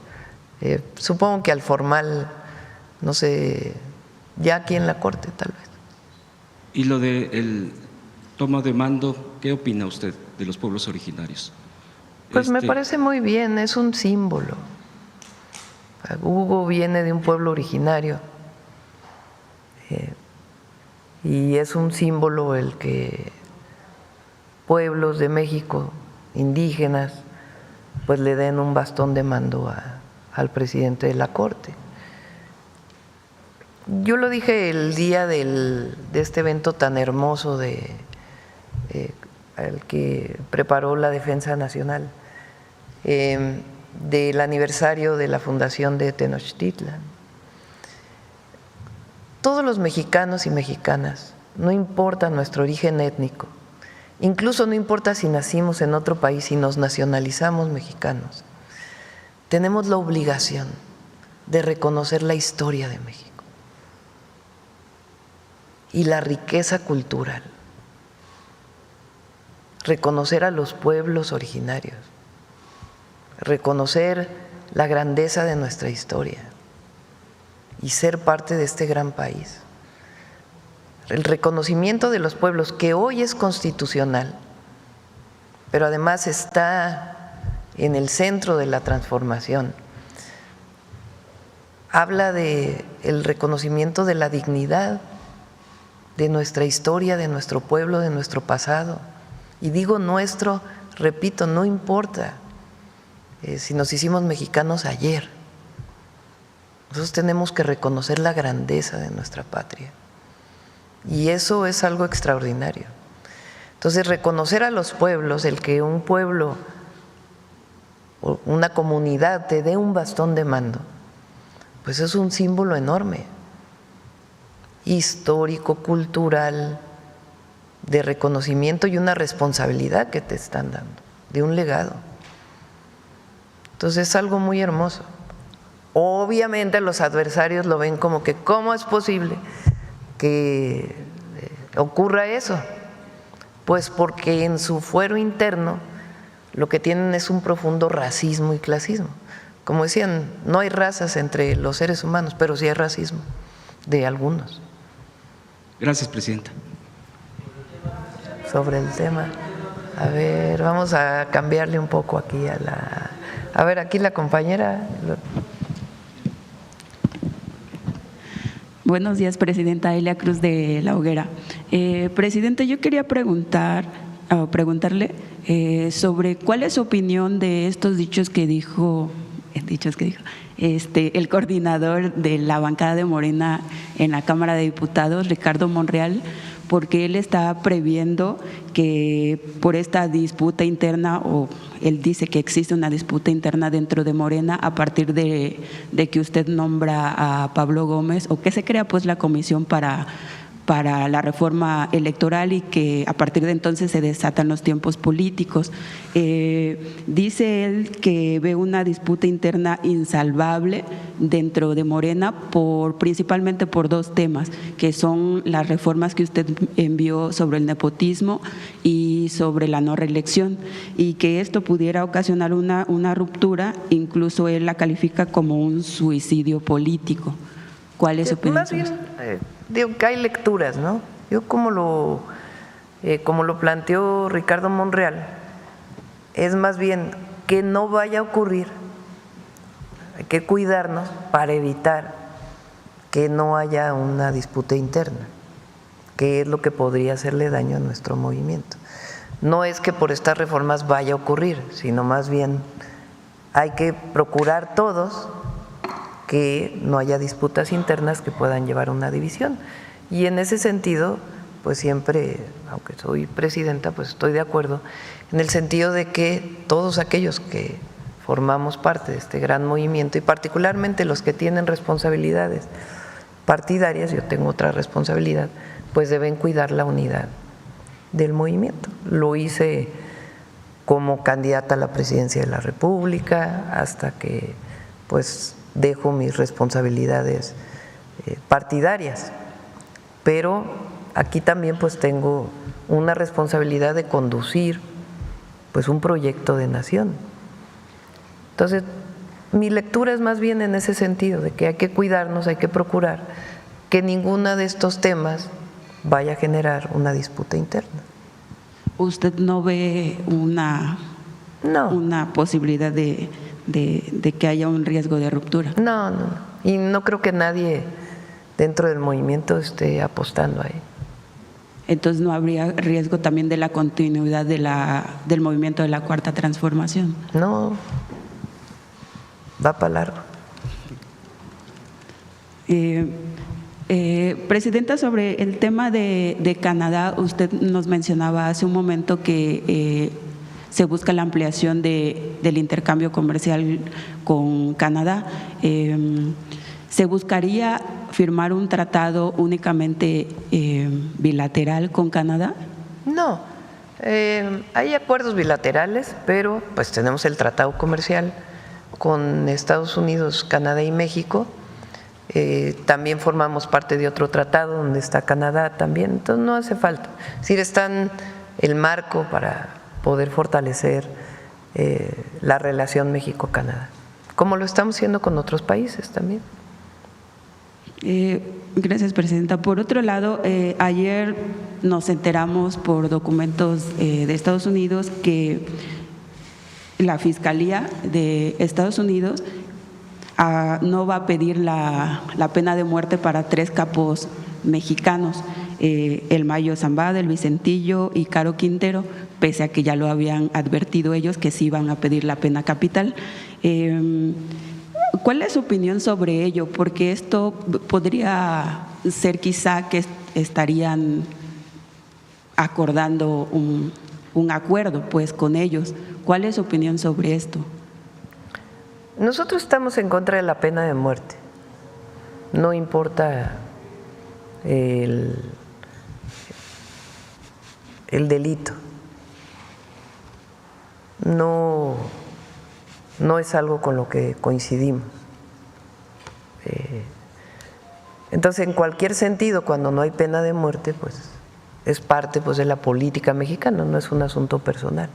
supongo que al formal, no sé, ya aquí en la Corte tal vez. Y lo de el toma de mando, ¿qué opina usted de los pueblos originarios? Pues me parece muy bien, es un símbolo. Hugo viene de un pueblo originario y es un símbolo el que pueblos de México, indígenas, pues le den un bastón de mando al presidente de la Corte. Yo lo dije el día de este evento tan hermoso el que preparó la Defensa Nacional, del aniversario de la fundación de Tenochtitlan. Todos los mexicanos y mexicanas, no importa nuestro origen étnico, incluso no importa si nacimos en otro país y nos nacionalizamos mexicanos, tenemos la obligación de reconocer la historia de México y la riqueza cultural, reconocer a los pueblos originarios, reconocer la grandeza de nuestra historia y ser parte de este gran país. El reconocimiento de los pueblos, que hoy es constitucional, pero además está en el centro de la transformación, habla de el reconocimiento de la dignidad de nuestra historia, de nuestro pueblo, de nuestro pasado. Y digo nuestro, repito, no importa si nos hicimos mexicanos ayer. Nosotros tenemos que reconocer la grandeza de nuestra patria. Y eso es algo extraordinario. Entonces, reconocer a los pueblos, el que un pueblo o una comunidad te dé un bastón de mando, pues es un símbolo enorme, histórico, cultural, de reconocimiento y una responsabilidad que te están dando, de un legado. Entonces es algo muy hermoso. Obviamente los adversarios lo ven como que ¿cómo es posible que ocurra eso? Pues porque en su fuero interno lo que tienen es un profundo racismo y clasismo. como decían, no hay razas entre los seres humanos, pero sí hay racismo de algunos. Gracias, presidenta. Sobre el tema, a ver, vamos a cambiarle un poco aquí a la… A ver, aquí la compañera… Buenos días, presidenta. Elia Cruz de La Hoguera. Presidente, yo quería preguntarle sobre cuál es su opinión de estos dichos que dijo el coordinador de la bancada de Morena en la Cámara de Diputados, Ricardo Monreal, porque él está previendo que por esta disputa interna, o él dice que existe una disputa interna dentro de Morena a partir de que usted nombra a Pablo Gómez, o que se crea pues la comisión para la reforma electoral, y que a partir de entonces se desatan los tiempos políticos. Dice él que ve una disputa interna insalvable dentro de Morena principalmente por dos temas, que son las reformas que usted envió sobre el nepotismo y sobre la no reelección, y que esto pudiera ocasionar una ruptura, incluso él la califica como un suicidio político. ¿Cuál es su opinión? Más bien, digo que hay lecturas, ¿no? Yo como lo planteó Ricardo Monreal, es más bien que no vaya a ocurrir, hay que cuidarnos para evitar que no haya una disputa interna, que es lo que podría hacerle daño a nuestro movimiento. No es que por estas reformas vaya a ocurrir, sino más bien hay que procurar todos que no haya disputas internas que puedan llevar a una división. Y en ese sentido, pues siempre, aunque soy presidenta, pues estoy de acuerdo en el sentido de que todos aquellos que formamos parte de este gran movimiento, y particularmente los que tienen responsabilidades partidarias, yo tengo otra responsabilidad, pues deben cuidar la unidad del movimiento. Lo hice como candidata a la presidencia de la República hasta que pues dejo mis responsabilidades partidarias, pero aquí también pues tengo una responsabilidad de conducir pues un proyecto de nación. Entonces, mi lectura es más bien en ese sentido, de que hay que cuidarnos, hay que procurar que ninguno de estos temas vaya a generar una disputa interna. ¿Usted no ve una posibilidad de que haya un riesgo de ruptura? No. Y no creo que nadie dentro del movimiento esté apostando ahí. Entonces, ¿no habría riesgo también de la continuidad del movimiento de la Cuarta Transformación? No, va para largo. Presidenta, sobre el tema de Canadá, usted nos mencionaba hace un momento que se busca la ampliación del intercambio comercial con Canadá. ¿Se buscaría firmar un tratado únicamente bilateral con Canadá? No, hay acuerdos bilaterales, pero pues tenemos el tratado comercial con Estados Unidos, Canadá y México. También formamos parte de otro tratado donde está Canadá también, entonces no hace falta. Es decir, están el marco para poder fortalecer la relación México-Canadá, como lo estamos haciendo con otros países también. Gracias, presidenta. Por otro lado, ayer nos enteramos por documentos de Estados Unidos que la Fiscalía de Estados Unidos no va a pedir la pena de muerte para 3 capos mexicanos, el Mayo Zambada, el Vicentillo y Caro Quintero, pese a que ya lo habían advertido ellos que sí iban a pedir la pena capital. ¿Cuál es su opinión sobre ello? Porque esto podría ser quizá que estarían acordando un acuerdo pues con ellos. ¿Cuál es su opinión sobre esto? Nosotros estamos en contra de la pena de muerte. No importa el delito. No es algo con lo que coincidimos. Entonces, en cualquier sentido, cuando no hay pena de muerte, pues es parte pues de la política mexicana, no es un asunto personal.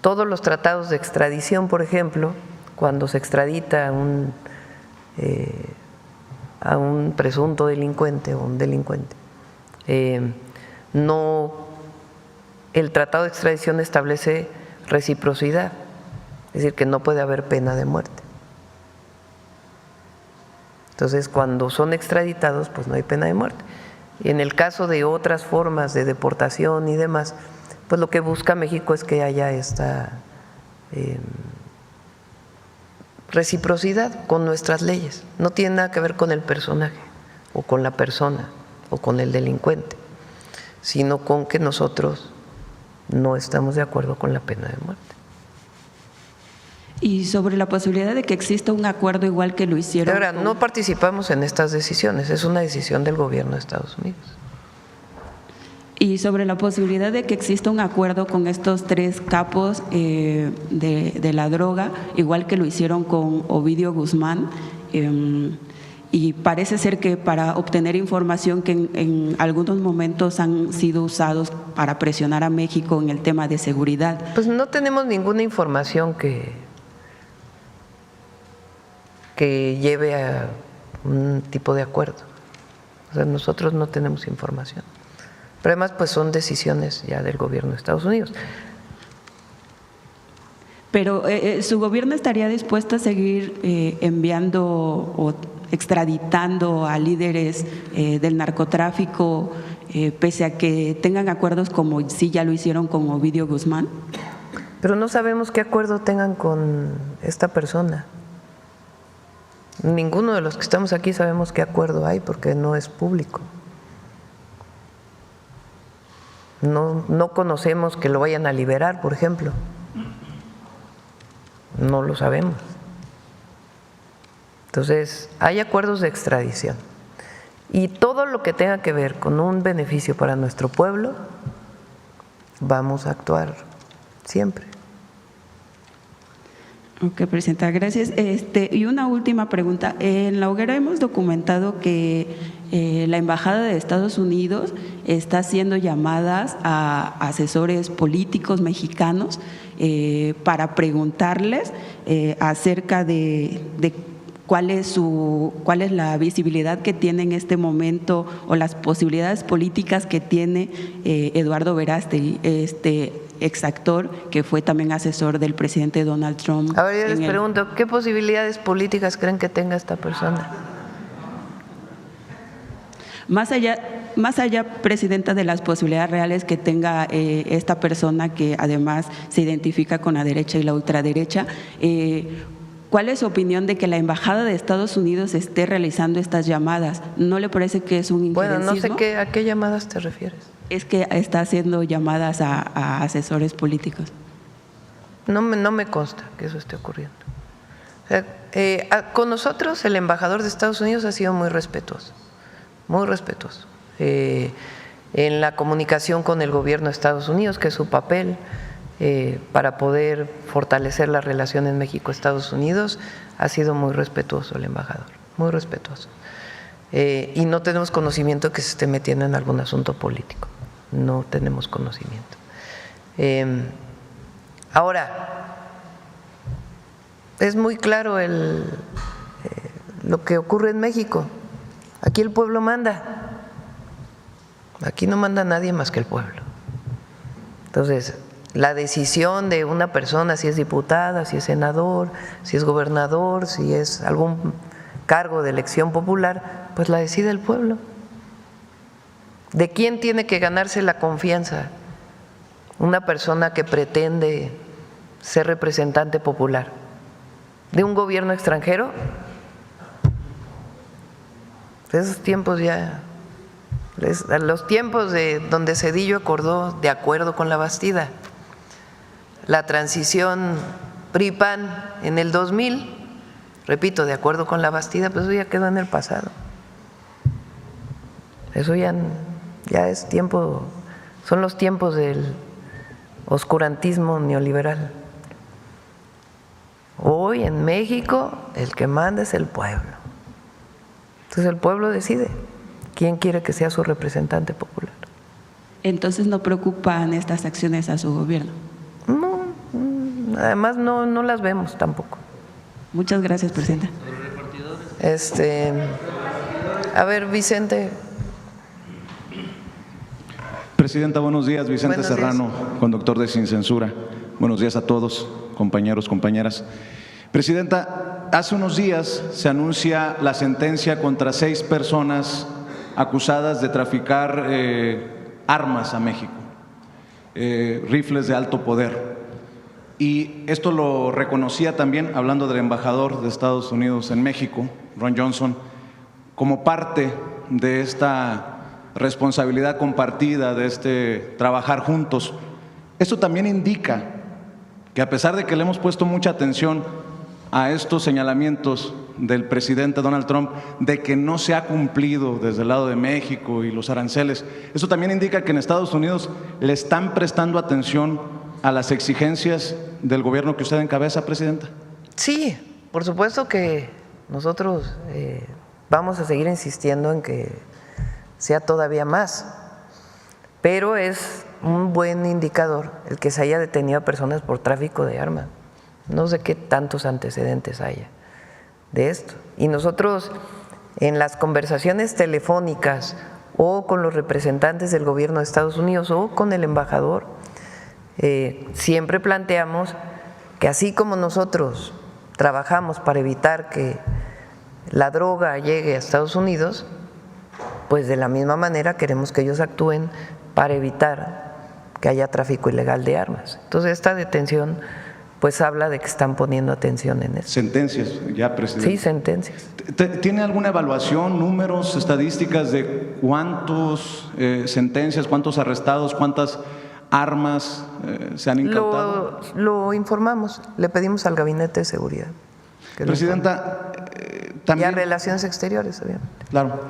Todos los tratados de extradición, por ejemplo, cuando se extradita a un presunto delincuente o un delincuente, el tratado de extradición establece reciprocidad, es decir, que no puede haber pena de muerte. Entonces, cuando son extraditados, pues no hay pena de muerte. Y en el caso de otras formas de deportación y demás, pues lo que busca México es que haya esta reciprocidad con nuestras leyes. No tiene nada que ver con el personaje o con la persona o con el delincuente, sino con que nosotros no estamos de acuerdo con la pena de muerte. Y sobre la posibilidad de que exista un acuerdo igual que lo hicieron. Ahora, no participamos en estas decisiones, es una decisión del gobierno de Estados Unidos. Y sobre la posibilidad de que exista un acuerdo con estos 3 capos de la droga, igual que lo hicieron con Ovidio Guzmán, y parece ser que para obtener información que en algunos momentos han sido usados para presionar a México en el tema de seguridad. Pues no tenemos ninguna información que lleve a un tipo de acuerdo. O sea, nosotros no tenemos información. Pero además, pues son decisiones ya del gobierno de Estados Unidos. Pero ¿su gobierno estaría dispuesto a seguir enviando o extraditando a líderes del narcotráfico pese a que tengan acuerdos como sí ya lo hicieron con Ovidio Guzmán? Pero no sabemos qué acuerdo tengan con esta persona. Ninguno de los que estamos aquí sabemos qué acuerdo hay porque no es público. No conocemos que lo vayan a liberar, por ejemplo. No lo sabemos. Entonces, hay acuerdos de extradición. Y todo lo que tenga que ver con un beneficio para nuestro pueblo, vamos a actuar siempre. Ok, Presidenta, gracias. Y una última pregunta. En La Hoguera hemos documentado que la Embajada de Estados Unidos está haciendo llamadas a asesores políticos mexicanos para preguntarles acerca de cuál es la visibilidad que tiene en este momento o las posibilidades políticas que tiene Eduardo Verástegui, exactor que fue también asesor del presidente Donald Trump. Ahora yo les pregunto, ¿qué posibilidades políticas creen que tenga esta persona? Más allá, Presidenta, de las posibilidades reales que tenga esta persona que además se identifica con la derecha y la ultraderecha, ¿cuál es su opinión de que la Embajada de Estados Unidos esté realizando estas llamadas? ¿No le parece que es un injerencismo? Bueno, no sé a qué llamadas te refieres. Es que está haciendo llamadas a asesores políticos. No me consta que eso esté ocurriendo. O sea, con nosotros el embajador de Estados Unidos ha sido muy respetuoso, en la comunicación con el gobierno de Estados Unidos, que es su papel para poder fortalecer las relaciones México-Estados Unidos, ha sido muy respetuoso el embajador, muy respetuoso. Y no tenemos conocimiento que se esté metiendo en algún asunto político, no tenemos conocimiento. Ahora, es muy claro lo que ocurre en México. Aquí el pueblo manda, aquí no manda nadie más que el pueblo. Entonces, la decisión de una persona, si es diputada, si es senador, si es gobernador, si es algún cargo de elección popular, pues la decide el pueblo. ¿De quién tiene que ganarse la confianza una persona que pretende ser representante popular? ¿De un gobierno extranjero? Esos tiempos ya, los tiempos de donde Zedillo acordó de acuerdo con la Bastida, la transición PRI-PAN en el 2000, repito, de acuerdo con la Bastida, pues eso ya quedó en el pasado. Eso ya es tiempo, son los tiempos del oscurantismo neoliberal. Hoy en México el que manda es el pueblo. Entonces el pueblo decide quién quiere que sea su representante popular. Entonces no preocupan estas acciones a su gobierno. No, además no las vemos tampoco. Muchas gracias, presidenta. A ver, Vicente. Presidenta, buenos días. Vicente Buenos días. Serrano, conductor de Sin Censura. Buenos días a todos, compañeros, compañeras. Presidenta, hace unos días se anuncia la sentencia contra 6 personas acusadas de traficar armas a México, rifles de alto poder. Y esto lo reconocía también, hablando del embajador de Estados Unidos en México, Ron Johnson, como parte de esta responsabilidad compartida, de este trabajar juntos. Esto también indica que, a pesar de que le hemos puesto mucha atención a estos señalamientos del presidente Donald Trump de que no se ha cumplido desde el lado de México y los aranceles, eso también indica que en Estados Unidos le están prestando atención a las exigencias del gobierno que usted encabeza, presidenta. Sí, por supuesto que nosotros vamos a seguir insistiendo en que sea todavía más, pero es un buen indicador el que se haya detenido a personas por tráfico de armas. No sé qué tantos antecedentes haya de esto. Y nosotros, en las conversaciones telefónicas o con los representantes del gobierno de Estados Unidos o con el embajador, siempre planteamos que así como nosotros trabajamos para evitar que la droga llegue a Estados Unidos, pues de la misma manera queremos que ellos actúen para evitar que haya tráfico ilegal de armas. Entonces esta detención pues habla de que están poniendo atención en eso. Sentencias, ya, presidente. Sí, sentencias. ¿Tiene alguna evaluación, números, estadísticas de cuántos sentencias, cuántos arrestados, cuántas armas se han incautado? Lo informamos, le pedimos al Gabinete de Seguridad. Presidenta, también… Y a Relaciones Exteriores, obviamente. Claro.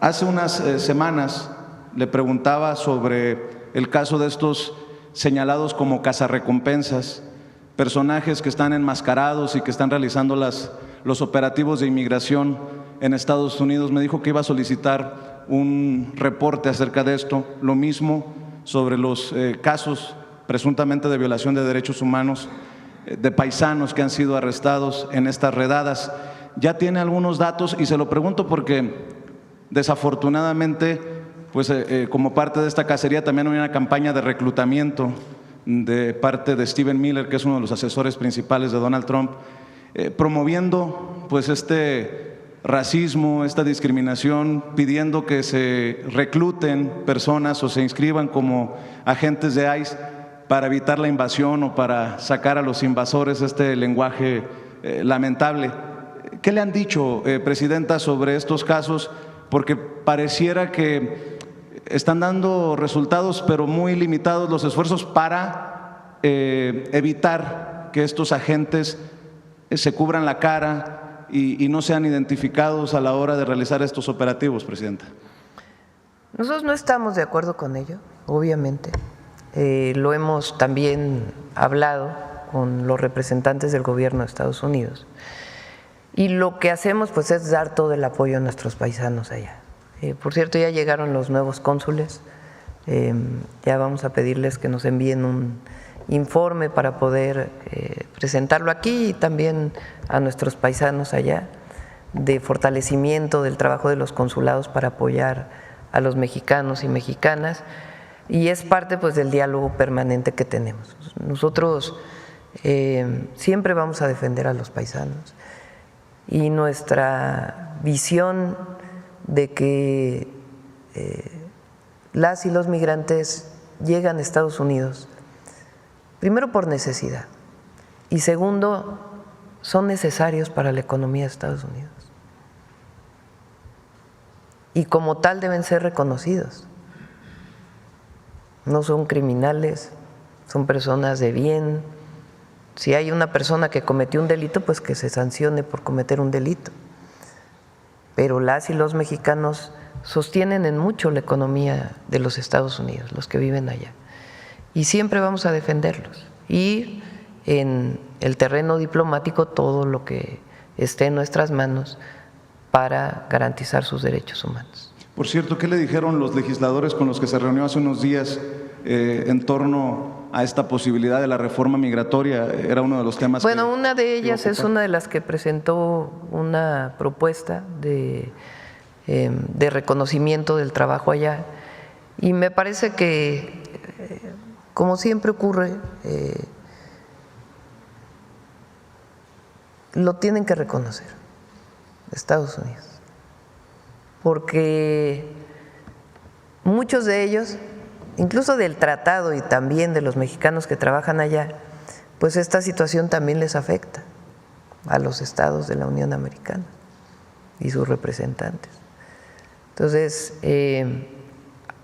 Hace unas semanas le preguntaba sobre el caso de estos señalados como cazarrecompensas, personajes que están enmascarados y que están realizando los operativos de inmigración en Estados Unidos. Me dijo que iba a solicitar un reporte acerca de esto. Lo mismo sobre los casos presuntamente de violación de derechos humanos de paisanos que han sido arrestados en estas redadas. Ya tiene algunos datos y se lo pregunto porque desafortunadamente, pues como parte de esta cacería también hay una campaña de reclutamiento de parte de Stephen Miller, que es uno de los asesores principales de Donald Trump, promoviendo pues este racismo, esta discriminación, pidiendo que se recluten personas o se inscriban como agentes de ICE para evitar la invasión o para sacar a los invasores, este lenguaje lamentable. ¿Qué le han dicho, presidenta, sobre estos casos? Porque pareciera que están dando resultados, pero muy limitados los esfuerzos para evitar que estos agentes se cubran la cara y no sean identificados a la hora de realizar estos operativos, presidenta. Nosotros no estamos de acuerdo con ello, obviamente. Lo hemos también hablado con los representantes del gobierno de Estados Unidos. Y lo que hacemos pues es dar todo el apoyo a nuestros paisanos allá. Por cierto, ya llegaron los nuevos cónsules, ya vamos a pedirles que nos envíen un informe para poder presentarlo aquí y también a nuestros paisanos allá, de fortalecimiento del trabajo de los consulados para apoyar a los mexicanos y mexicanas, y es parte pues del diálogo permanente que tenemos. Nosotros siempre vamos a defender a los paisanos y nuestra visión de que las y los migrantes llegan a Estados Unidos, primero por necesidad y segundo, son necesarios para la economía de Estados Unidos. Y como tal deben ser reconocidos. No son criminales, son personas de bien. Si hay una persona que cometió un delito, pues que se sancione por cometer un delito. Pero las y los mexicanos sostienen en mucho la economía de los Estados Unidos, los que viven allá. Y siempre vamos a defenderlos. Y en el terreno diplomático todo lo que esté en nuestras manos para garantizar sus derechos humanos. Por cierto, ¿qué le dijeron los legisladores con los que se reunió hace unos días en torno a esta posibilidad de la reforma migratoria. Era uno de los temas. Bueno, una de ellas es una de las que presentó una propuesta de reconocimiento del trabajo allá, y me parece que, como siempre ocurre, lo tienen que reconocer Estados Unidos, porque muchos de ellos, incluso del tratado y también de los mexicanos que trabajan allá, pues esta situación también les afecta a los estados de la Unión Americana y sus representantes. Entonces,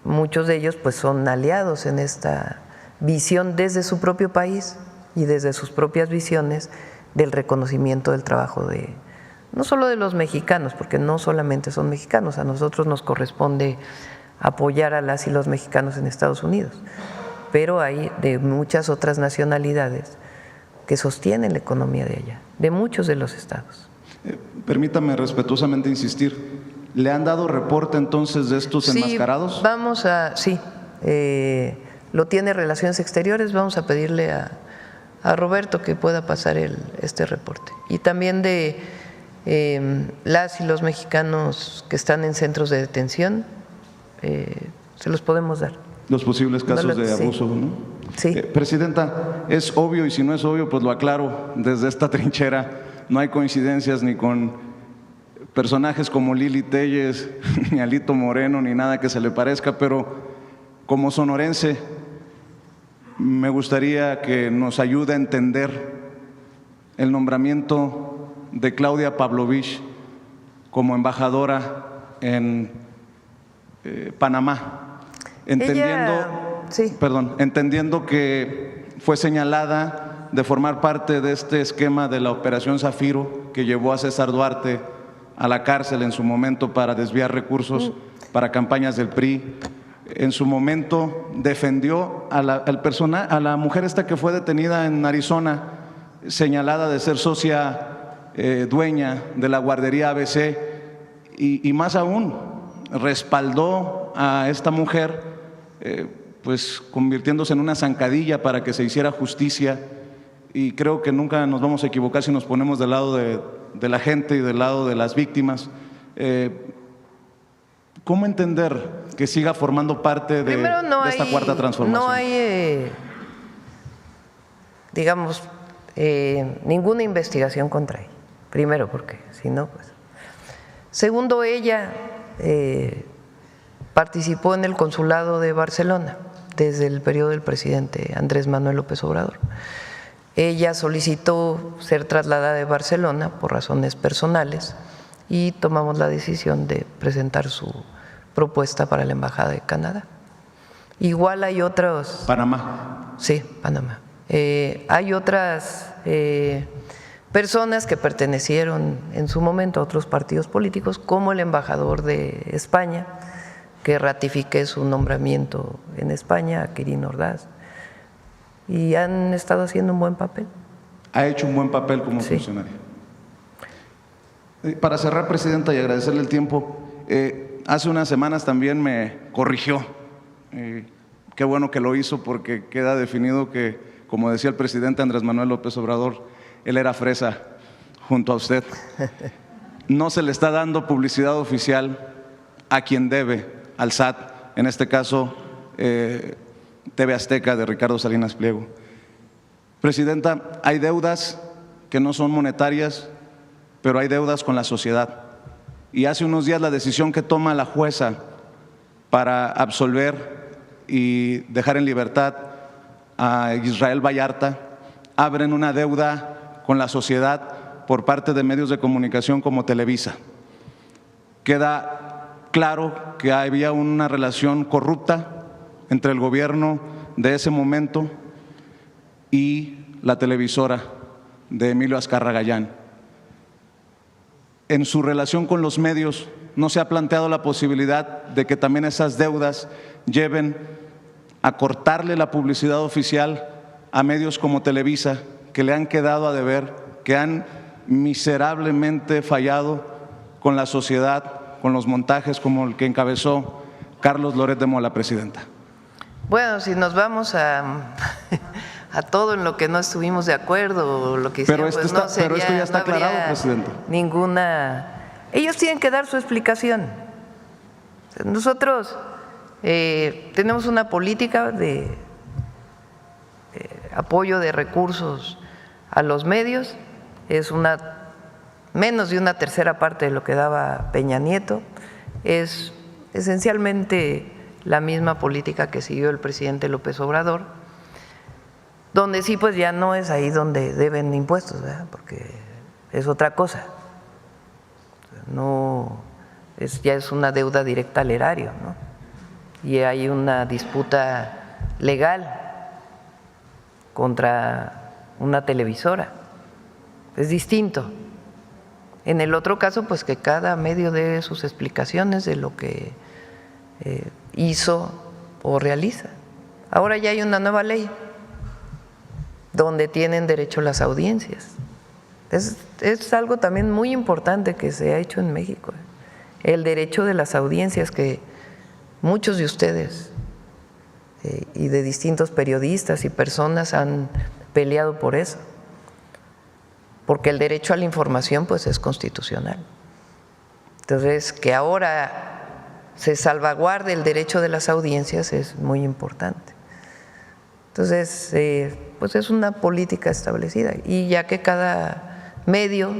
muchos de ellos pues son aliados en esta visión desde su propio país y desde sus propias visiones del reconocimiento del trabajo de, no solo de los mexicanos, porque no solamente son mexicanos, a nosotros nos corresponde apoyar a las y los mexicanos en Estados Unidos, pero hay de muchas otras nacionalidades que sostienen la economía de allá, de muchos de los estados. Permítame respetuosamente insistir, ¿le han dado reporte entonces de estos enmascarados? Sí, lo tiene Relaciones Exteriores, vamos a pedirle a Roberto que pueda pasar este reporte. Y también de las y los mexicanos que están en centros de detención, se los podemos dar. Los posibles casos de abuso, ¿no? Sí. Presidenta, es obvio, y si no es obvio, pues lo aclaro desde esta trinchera, no hay coincidencias ni con personajes como Lili Téllez, ni Alito Moreno, ni nada que se le parezca, pero como sonorense me gustaría que nos ayude a entender el nombramiento de Claudia Pavlovich como embajadora en Panamá, entendiendo que fue señalada de formar parte de este esquema de la Operación Zafiro que llevó a César Duarte a la cárcel en su momento para desviar recursos para campañas del PRI. En su momento defendió a la mujer esta que fue detenida en Arizona, señalada de ser socia dueña de la guardería ABC, y más aún respaldó a esta mujer, pues convirtiéndose en una zancadilla para que se hiciera justicia. Y creo que nunca nos vamos a equivocar si nos ponemos del lado de la gente y del lado de las víctimas. ¿Cómo entender que siga formando parte de esta cuarta transformación? No hay, digamos, ninguna investigación contra ella. Primero, porque si no, pues. Segundo, ella participó en el consulado de Barcelona desde el periodo del presidente Andrés Manuel López Obrador. Ella solicitó ser trasladada de Barcelona por razones personales y tomamos la decisión de presentar su propuesta para la Embajada de Canadá. Igual hay otros… Panamá. Sí, Panamá. Hay otras personas que pertenecieron en su momento a otros partidos políticos, como el embajador de España, que ratifiqué su nombramiento en España, Quirino Ordaz, y han estado haciendo un buen papel. Ha hecho un buen papel como funcionaria. Para cerrar, Presidenta, y agradecerle el tiempo, hace unas semanas también me corrigió. Qué bueno que lo hizo, porque queda definido que, como decía el presidente Andrés Manuel López Obrador, él era fresa junto a usted. No se le está dando publicidad oficial a quien debe, al SAT, en este caso TV Azteca de Ricardo Salinas Pliego. Presidenta, hay deudas que no son monetarias, pero hay deudas con la sociedad. Y hace unos días la decisión que toma la jueza para absolver y dejar en libertad a Israel Vallarta abren una deuda con la sociedad por parte de medios de comunicación como Televisa. Queda claro que había una relación corrupta entre el gobierno de ese momento y la televisora de Emilio Azcarra Gallán. En su relación con los medios, ¿no se ha planteado la posibilidad de que también esas deudas lleven a cortarle la publicidad oficial a medios como Televisa, que le han quedado a deber, que han miserablemente fallado con la sociedad, con los montajes como el que encabezó Carlos Loret de Mola, Presidenta? Bueno, si nos vamos a todo en lo que no estuvimos de acuerdo o lo que hicieron, pero esto, pues pero esto ya está no habría aclarado, presidente. Ninguna. Ellos tienen que dar su explicación. Nosotros tenemos una política de apoyo de recursos a los medios, es menos de una tercera parte de lo que daba Peña Nieto, es esencialmente la misma política que siguió el presidente López Obrador, donde sí pues ya no es ahí donde deben impuestos, ¿verdad? Porque es otra cosa, ya es una deuda directa al erario, ¿no? Y hay una disputa legal contra una televisora, es distinto. En el otro caso, pues que cada medio dé sus explicaciones de lo que hizo o realiza. Ahora ya hay una nueva ley donde tienen derecho las audiencias. Es algo también muy importante que se ha hecho en México, el derecho de las audiencias, que muchos de ustedes y de distintos periodistas y personas han peleado por eso, porque el derecho a la información pues es constitucional. Entonces, que ahora se salvaguarde el derecho de las audiencias es muy importante. Entonces, pues es una política establecida, y ya que cada medio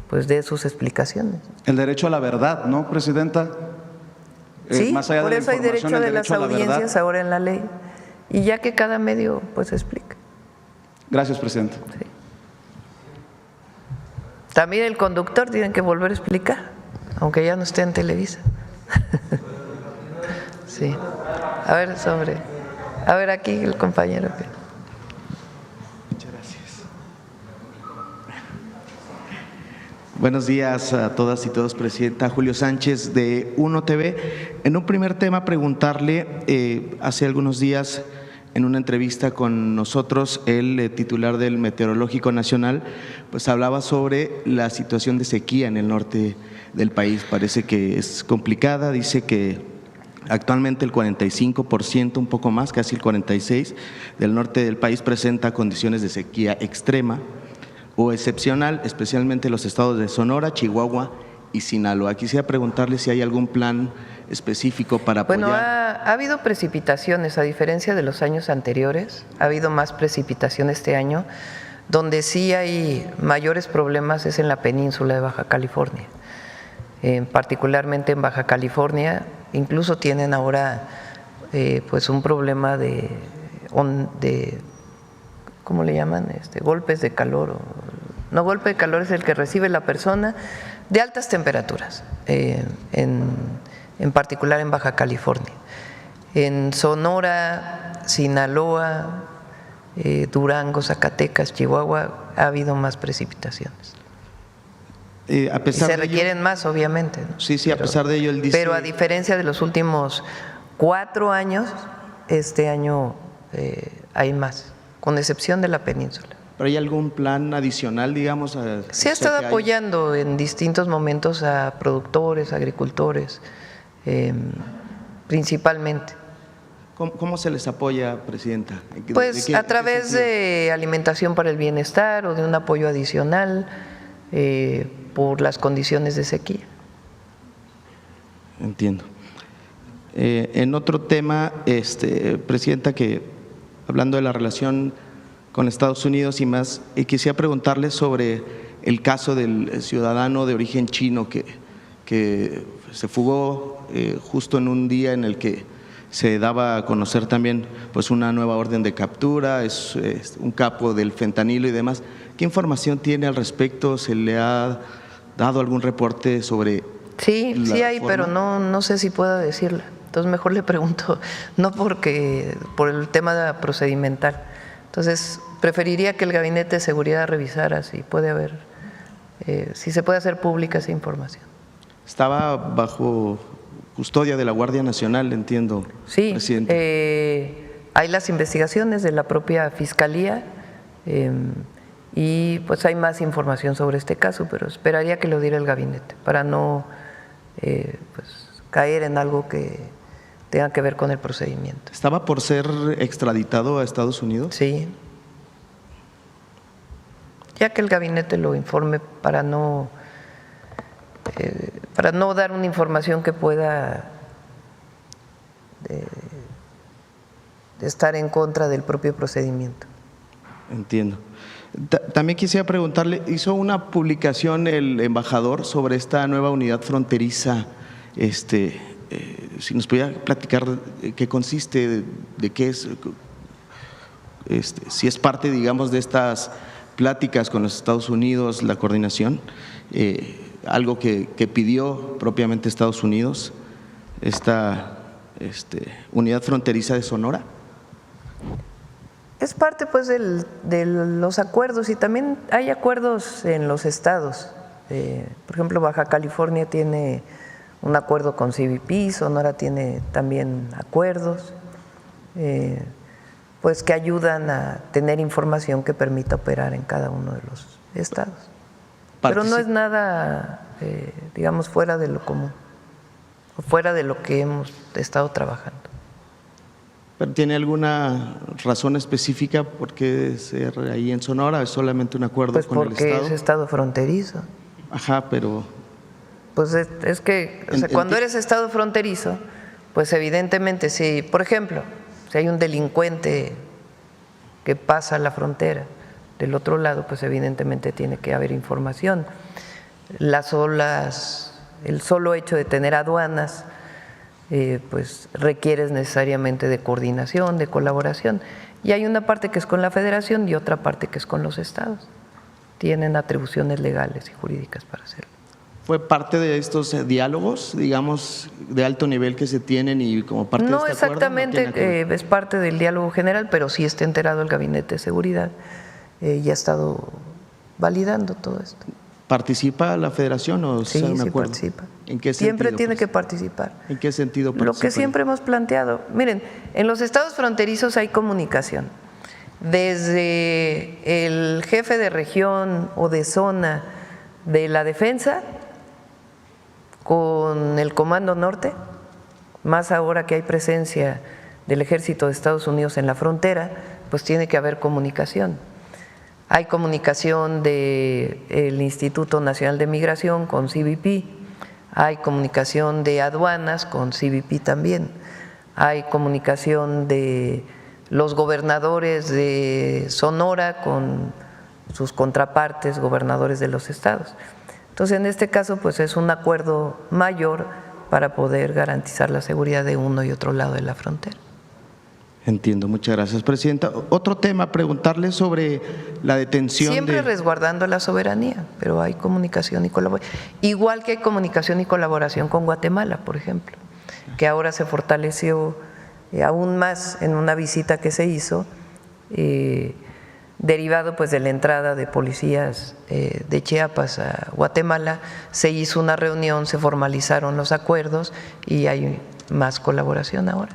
pues dé sus explicaciones. El derecho a la verdad, ¿no, presidenta? Sí, más allá por de la eso hay derecho información, de el las derecho a la audiencias verdad. ahora en la ley, y ya que cada medio pues explica. Gracias, presidenta. Sí. También el conductor tiene que volver a explicar, aunque ya no esté en Televisa. Sí. A ver aquí el compañero. Muchas gracias. Buenos días a todas y todos, presidenta. Julio Sánchez de Uno TV. En un primer tema, preguntarle, hace algunos días en una entrevista con nosotros, el titular del Meteorológico Nacional pues hablaba sobre la situación de sequía en el norte del país. Parece que es complicada, dice que actualmente el 45%, un poco más, casi el 46% del norte del país presenta condiciones de sequía extrema o excepcional, especialmente los estados de Sonora, Chihuahua y Sinaloa. Quisiera preguntarle si hay algún plan específico para apoyar. Bueno, ha habido precipitaciones, a diferencia de los años anteriores, ha habido más precipitación este año. Donde sí hay mayores problemas es en la península de Baja California, particularmente en Baja California. Incluso tienen ahora pues un problema de ¿cómo le llaman? Golpes de calor. No, golpe de calor es el que recibe la persona, de altas temperaturas, en particular en Baja California. En Sonora, Sinaloa, Durango, Zacatecas, Chihuahua, ha habido más precipitaciones. A pesar y se de requieren ello, más, obviamente, ¿no? Sí, a pesar de ello, él dice… Pero a diferencia de los últimos 4 años, este año hay más, con excepción de la península. ¿Pero hay algún plan adicional, digamos? Se ha estado apoyando en distintos momentos a productores, agricultores, principalmente. ¿Cómo se les apoya, presidenta? Pues a través de alimentación para el bienestar o de un apoyo adicional por las condiciones de sequía. Entiendo. En otro tema, presidenta, que hablando de la relación con Estados Unidos y más, quisiera preguntarle sobre el caso del ciudadano de origen chino que se fugó justo en un día en el que se daba a conocer también pues una nueva orden de captura, es un capo del fentanilo y demás. ¿Qué información tiene al respecto? ¿Se le ha dado algún reporte sobre? Sí hay, forma? Pero no sé si puedo decirla. Entonces mejor le pregunto, no por el tema procedimental. Entonces preferiría que el Gabinete de Seguridad revisara si puede haber, si se puede hacer pública esa información. Estaba bajo custodia de la Guardia Nacional, entiendo. Sí, presidente. Hay las investigaciones de la propia Fiscalía y pues hay más información sobre este caso, pero esperaría que lo diera el Gabinete para no pues, caer en algo que tenga que ver con el procedimiento. ¿Estaba por ser extraditado a Estados Unidos? Sí. Ya que el gabinete lo informe para no dar una información que pueda estar en contra del propio procedimiento. Entiendo. También quisiera preguntarle, hizo una publicación el embajador sobre esta nueva unidad fronteriza, si nos pudiera platicar qué consiste, de qué es, si es parte, digamos, de estas pláticas con los Estados Unidos, la coordinación, algo que pidió propiamente Estados Unidos, esta unidad fronteriza de Sonora. Es parte pues de los acuerdos, y también hay acuerdos en los estados. Por ejemplo, Baja California tiene un acuerdo con CBP, Sonora tiene también acuerdos pues que ayudan a tener información que permita operar en cada uno de los estados. Pero no es nada, digamos, fuera de lo común, o fuera de lo que hemos estado trabajando. ¿Pero tiene alguna razón específica por qué ser ahí en Sonora? ¿Es solamente un acuerdo con el Estado? Pues porque es estado fronterizo. Ajá, pero… Pues es que o sea, cuando eres estado fronterizo, pues evidentemente si, por ejemplo, si hay un delincuente que pasa la frontera del otro lado, pues evidentemente tiene que haber información. El solo hecho de tener aduanas pues requieres necesariamente de coordinación, de colaboración. Y hay una parte que es con la Federación y otra parte que es con los estados. Tienen atribuciones legales y jurídicas para hacerlo. ¿Fue parte de estos diálogos, digamos, de alto nivel que se tienen y como parte de este acuerdo? No exactamente, es parte del diálogo general, pero sí está enterado el Gabinete de Seguridad y ha estado validando todo esto. ¿Participa la Federación o sí, sí participa. ¿En qué sentido? Siempre tiene que participar. ¿En qué sentido participa? Lo que siempre hemos planteado. Miren, en los estados fronterizos hay comunicación. Desde el jefe de región o de zona de la defensa con el Comando Norte, más ahora que hay presencia del Ejército de Estados Unidos en la frontera, pues tiene que haber comunicación. Hay comunicación del Instituto Nacional de Migración con CBP, hay comunicación de aduanas con CBP también, hay comunicación de los gobernadores de Sonora con sus contrapartes, gobernadores de los estados. Entonces, en este caso, pues es un acuerdo mayor para poder garantizar la seguridad de uno y otro lado de la frontera. Entiendo, muchas gracias, Presidenta. Otro tema, preguntarle sobre la detención. Siempre resguardando la soberanía, pero hay comunicación y colaboración. Igual que hay comunicación y colaboración con Guatemala, por ejemplo, que ahora se fortaleció aún más en una visita que se hizo, derivado pues de la entrada de policías de Chiapas a Guatemala. Se hizo una reunión, se formalizaron los acuerdos y hay más colaboración ahora.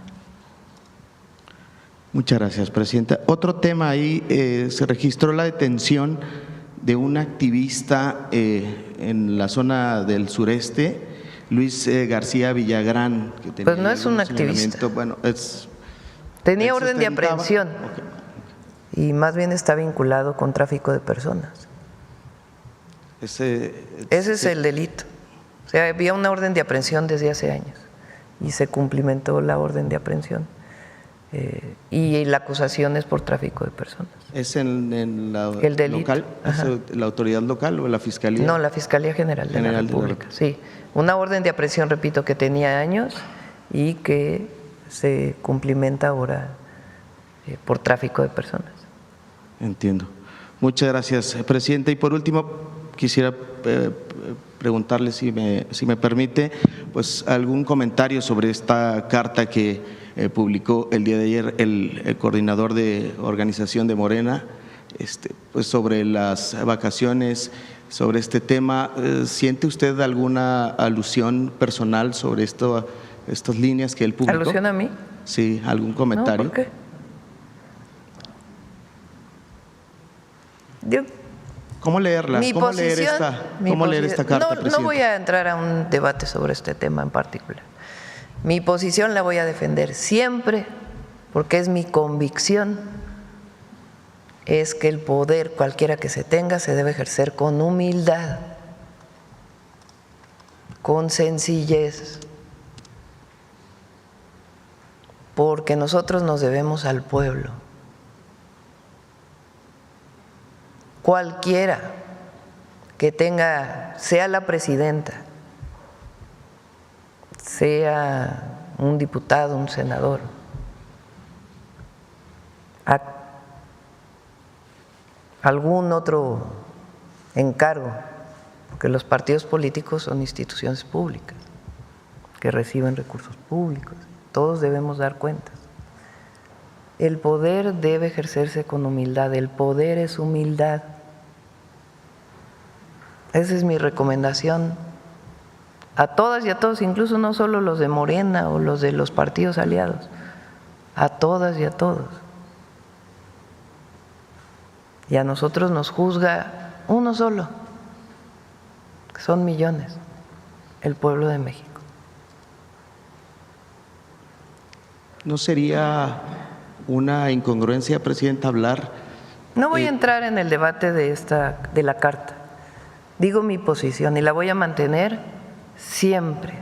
Muchas gracias, Presidenta. Otro tema ahí, se registró la detención de un activista en la zona del sureste, Luis García Villagrán. Que tenía pues no es un activista. Bueno, tenía orden de aprehensión. Okay. Y más bien está vinculado con tráfico de personas. Ese es el delito. O sea, había una orden de aprehensión desde hace años y se cumplimentó la orden de aprehensión. Y la acusación es por tráfico de personas. ¿Es en la el delito. Local? ¿Es la autoridad local o la Fiscalía? No, la Fiscalía General de la República. Sí, una orden de aprehensión, repito, que tenía años y que se cumplimenta ahora por tráfico de personas. Entiendo. Muchas gracias, Presidenta. Y por último, quisiera preguntarle, si me permite, pues algún comentario sobre esta carta que publicó el día de ayer el coordinador de organización de Morena, pues sobre las vacaciones, sobre este tema. ¿Siente usted alguna alusión personal sobre estas líneas que él publicó? ¿Alusión a mí? Sí, ¿algún comentario? No, ¿por qué? ¿Cómo leerla? ¿Cómo leer esta carta, Presidenta? No voy a entrar a un debate sobre este tema en particular. Mi posición la voy a defender siempre, porque es mi convicción, es que el poder, cualquiera que se tenga, se debe ejercer con humildad, con sencillez, porque nosotros nos debemos al pueblo. Cualquiera que tenga, sea la presidenta, sea un diputado, un senador, algún otro encargo, porque los partidos políticos son instituciones públicas que reciben recursos públicos, todos debemos dar cuentas. El poder debe ejercerse con humildad, el poder es humildad. Esa es mi recomendación a todas y a todos, incluso no solo los de Morena o los de los partidos aliados, a todas y a todos. Y a nosotros nos juzga uno solo, que son millones, el pueblo de México. ¿No sería una incongruencia, Presidenta, hablar? No voy a entrar en el debate de la carta. Digo mi posición y la voy a mantener siempre.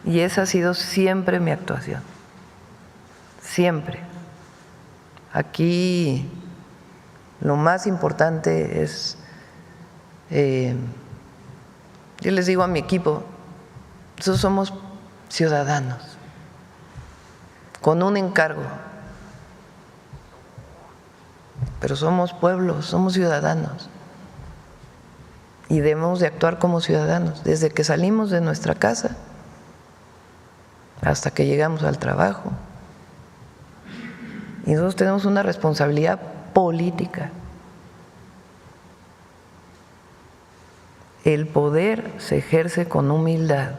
Y esa ha sido siempre mi actuación. Siempre. Aquí lo más importante es, yo les digo a mi equipo, nosotros somos ciudadanos con un encargo, pero somos pueblos, somos ciudadanos y debemos de actuar como ciudadanos desde que salimos de nuestra casa hasta que llegamos al trabajo. Y nosotros tenemos una responsabilidad política. El poder se ejerce con humildad,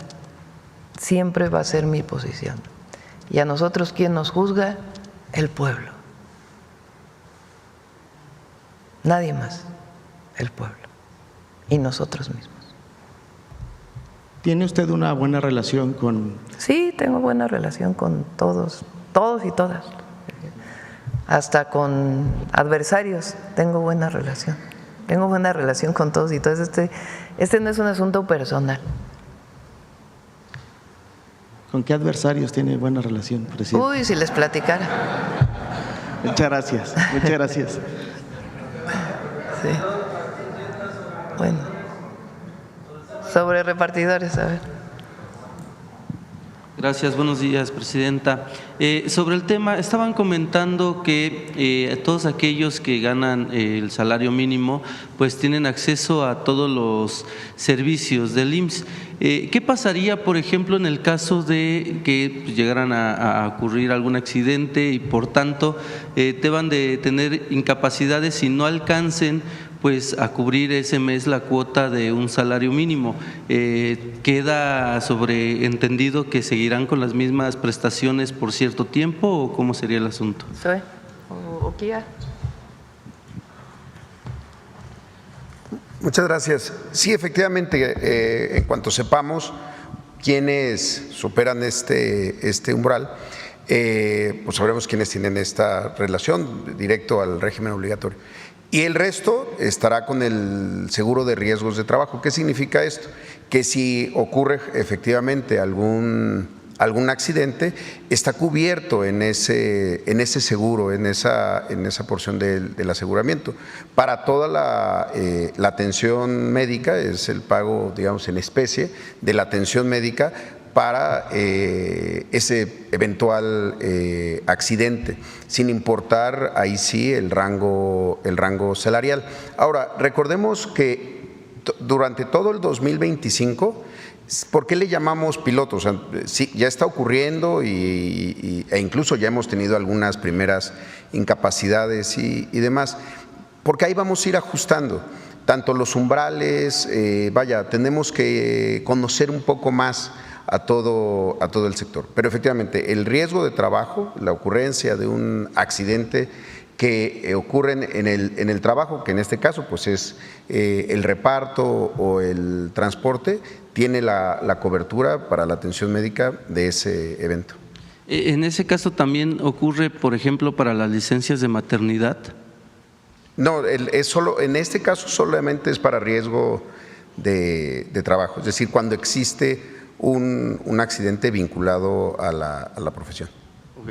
siempre va a ser mi posición. Y a nosotros, ¿quién nos juzga? El pueblo. Nadie más, el pueblo y nosotros mismos. ¿Tiene usted una buena relación con...? Sí, tengo buena relación con todos y todas. Hasta con adversarios tengo buena relación. Tengo buena relación con todos y todas. Este no es un asunto personal. ¿Con qué adversarios tiene buena relación, presidente? Uy, si les platicara. Muchas gracias, muchas gracias. Sí. Bueno. Sobre repartidores, a ver. Gracias, buenos días, Presidenta. Sobre el tema, estaban comentando que todos aquellos que ganan el salario mínimo pues tienen acceso a todos los servicios del IMSS. ¿Qué pasaría, por ejemplo, en el caso de que llegaran a ocurrir algún accidente y por tanto deban de tener incapacidades y no alcancen pues a cubrir ese mes la cuota de un salario mínimo? ¿Queda sobreentendido que seguirán con las mismas prestaciones por cierto tiempo o cómo sería el asunto? ¿Soy? ¿O Kia? Muchas gracias. Sí, efectivamente, en cuanto sepamos quiénes superan este umbral, pues sabremos quiénes tienen esta relación directo al régimen obligatorio. Y el resto estará con el seguro de riesgos de trabajo. ¿Qué significa esto? Que si ocurre efectivamente algún accidente, está cubierto en ese seguro, en esa porción del aseguramiento. Para toda la atención médica, es el pago, digamos, en especie de la atención médica para ese eventual accidente, sin importar ahí sí el rango salarial. Ahora, recordemos que durante todo el 2025, ¿por qué le llamamos piloto? O sea, sí, ya está ocurriendo e incluso ya hemos tenido algunas primeras incapacidades y demás, porque ahí vamos a ir ajustando tanto los umbrales, tenemos que conocer un poco más a todo el sector. Pero efectivamente, el riesgo de trabajo, la ocurrencia de un accidente que ocurren en el trabajo, que en este caso pues es el reparto o el transporte, tiene la cobertura para la atención médica de ese evento. ¿En ese caso también ocurre, por ejemplo, para las licencias de maternidad? No, es solo, en este caso solamente es para riesgo de trabajo, es decir, cuando existe un accidente vinculado a la profesión.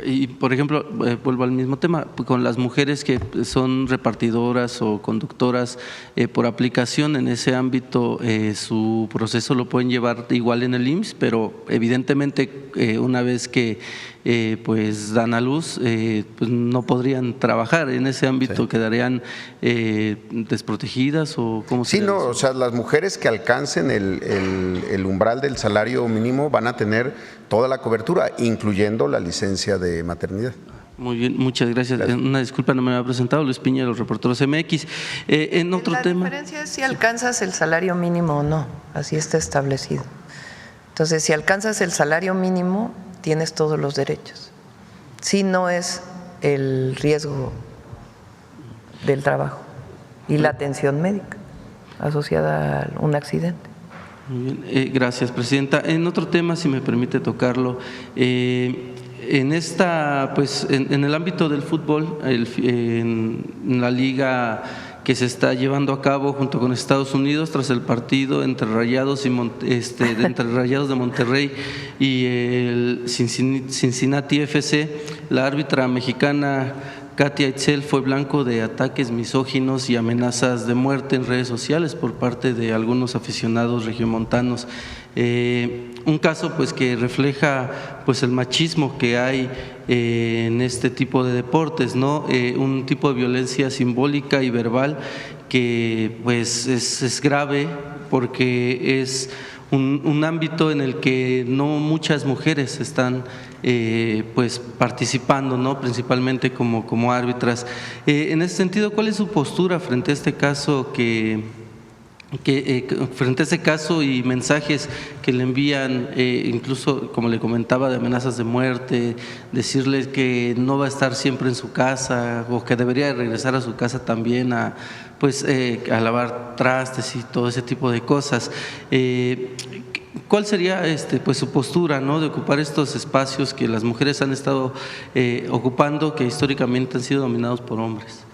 Y, por ejemplo, vuelvo al mismo tema, con las mujeres que son repartidoras o conductoras por aplicación, en ese ámbito su proceso lo pueden llevar igual en el IMSS, pero evidentemente una vez que pues dan a luz, pues no podrían trabajar en ese ámbito, sí. ¿Quedarían desprotegidas o cómo se? Sí, no, o sea, las mujeres que alcancen el umbral del salario mínimo van a tener toda la cobertura, incluyendo la licencia de maternidad. Muy bien, muchas gracias. Una disculpa, no me había presentado, Luis Piña, de los Reporteros MX. En otro tema. La diferencia es si alcanzas el salario mínimo o no, así está establecido. Entonces, si alcanzas el salario mínimo, tienes todos los derechos. Si no es el riesgo del trabajo y la atención médica asociada a un accidente. Muy bien, gracias, Presidenta. En otro tema, si me permite tocarlo, en esta, pues, en el ámbito del fútbol, en la liga que se está llevando a cabo junto con Estados Unidos tras el partido entre Rayados entre Rayados de Monterrey y el Cincinnati FC, la árbitra mexicana Katia Itzel fue blanco de ataques misóginos y amenazas de muerte en redes sociales por parte de algunos aficionados regiomontanos. Un caso pues que refleja pues el machismo que hay en este tipo de deportes, ¿no? Un tipo de violencia simbólica y verbal que pues es grave porque es un ámbito en el que no muchas mujeres están pues participando, ¿no? Principalmente como árbitras. En ese sentido, ¿cuál es su postura frente a este caso frente a ese caso y mensajes que le envían, incluso como le comentaba, de amenazas de muerte, decirles que no va a estar siempre en su casa o que debería regresar a su casa también a lavar trastes y todo ese tipo de cosas? ¿Cuál sería pues su postura, ¿no?, de ocupar estos espacios que las mujeres han estado ocupando, que históricamente han sido dominados por hombres?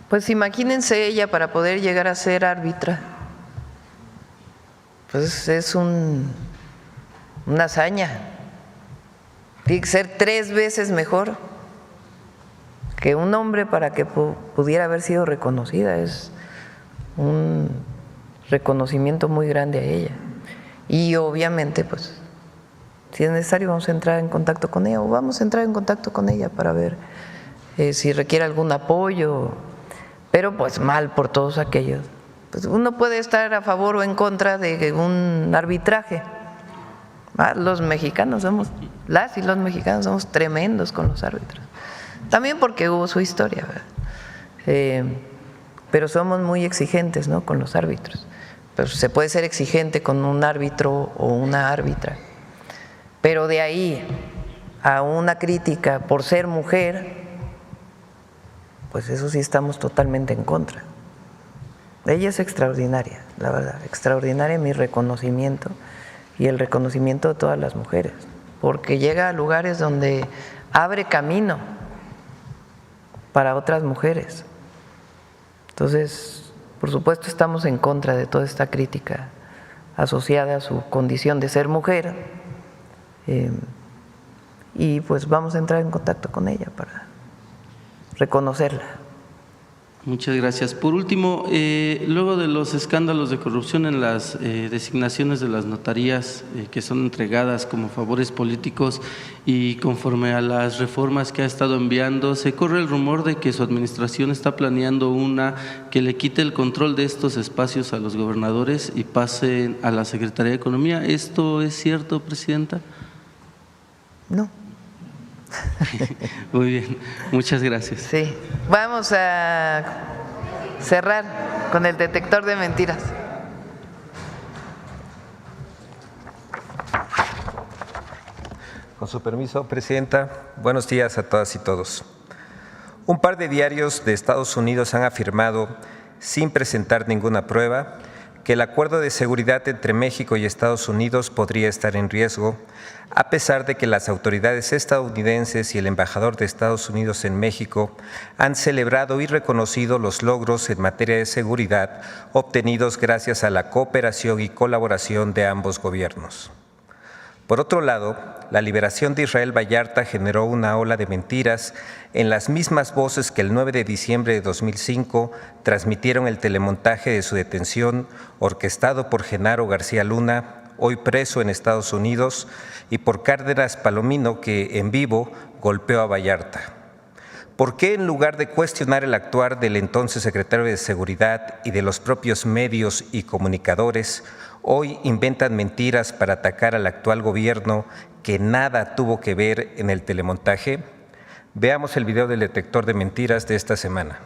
Pues imagínense ella para poder llegar a ser árbitra, pues es una hazaña, tiene que ser 3 veces mejor que un hombre para que pudiera haber sido reconocida, es un reconocimiento muy grande a ella. Y obviamente, pues, si es necesario, vamos a entrar en contacto con ella o vamos a entrar en contacto con ella para ver si requiere algún apoyo, pero pues mal por todos aquellos. Pues uno puede estar a favor o en contra de un arbitraje. Los mexicanos somos, las y los mexicanos somos tremendos con los árbitros. También porque hubo su historia, ¿verdad? Pero somos muy exigentes, ¿no?, con los árbitros. Pero se puede ser exigente con un árbitro o una árbitra, pero de ahí a una crítica por ser mujer, pues eso sí estamos totalmente en contra. Ella es extraordinaria, la verdad, extraordinaria, mi reconocimiento y el reconocimiento de todas las mujeres, porque llega a lugares donde abre camino para otras mujeres. Entonces, por supuesto, estamos en contra de toda esta crítica asociada a su condición de ser mujer y pues vamos a entrar en contacto con ella para reconocerla. Muchas gracias. Por último, luego de los escándalos de corrupción en las designaciones de las notarías que son entregadas como favores políticos y conforme a las reformas que ha estado enviando, se corre el rumor de que su administración está planeando una que le quite el control de estos espacios a los gobernadores y pase a la Secretaría de Economía. ¿Esto es cierto, Presidenta? No. Muy bien, muchas gracias. Sí, vamos a cerrar con el detector de mentiras. Con su permiso, Presidenta, buenos días a todas y todos. Un par de diarios de Estados Unidos han afirmado, sin presentar ninguna prueba, que el acuerdo de seguridad entre México y Estados Unidos podría estar en riesgo, a pesar de que las autoridades estadounidenses y el embajador de Estados Unidos en México han celebrado y reconocido los logros en materia de seguridad obtenidos gracias a la cooperación y colaboración de ambos gobiernos. Por otro lado, la liberación de Israel Vallarta generó una ola de mentiras en las mismas voces que el 9 de diciembre de 2005 transmitieron el telemontaje de su detención orquestado por Genaro García Luna, hoy preso en Estados Unidos, y por Cárdenas Palomino, que en vivo golpeó a Vallarta. ¿Por qué en lugar de cuestionar el actuar del entonces secretario de Seguridad y de los propios medios y comunicadores, hoy inventan mentiras para atacar al actual gobierno que nada tuvo que ver en el telemontaje? Veamos el video del detector de mentiras de esta semana.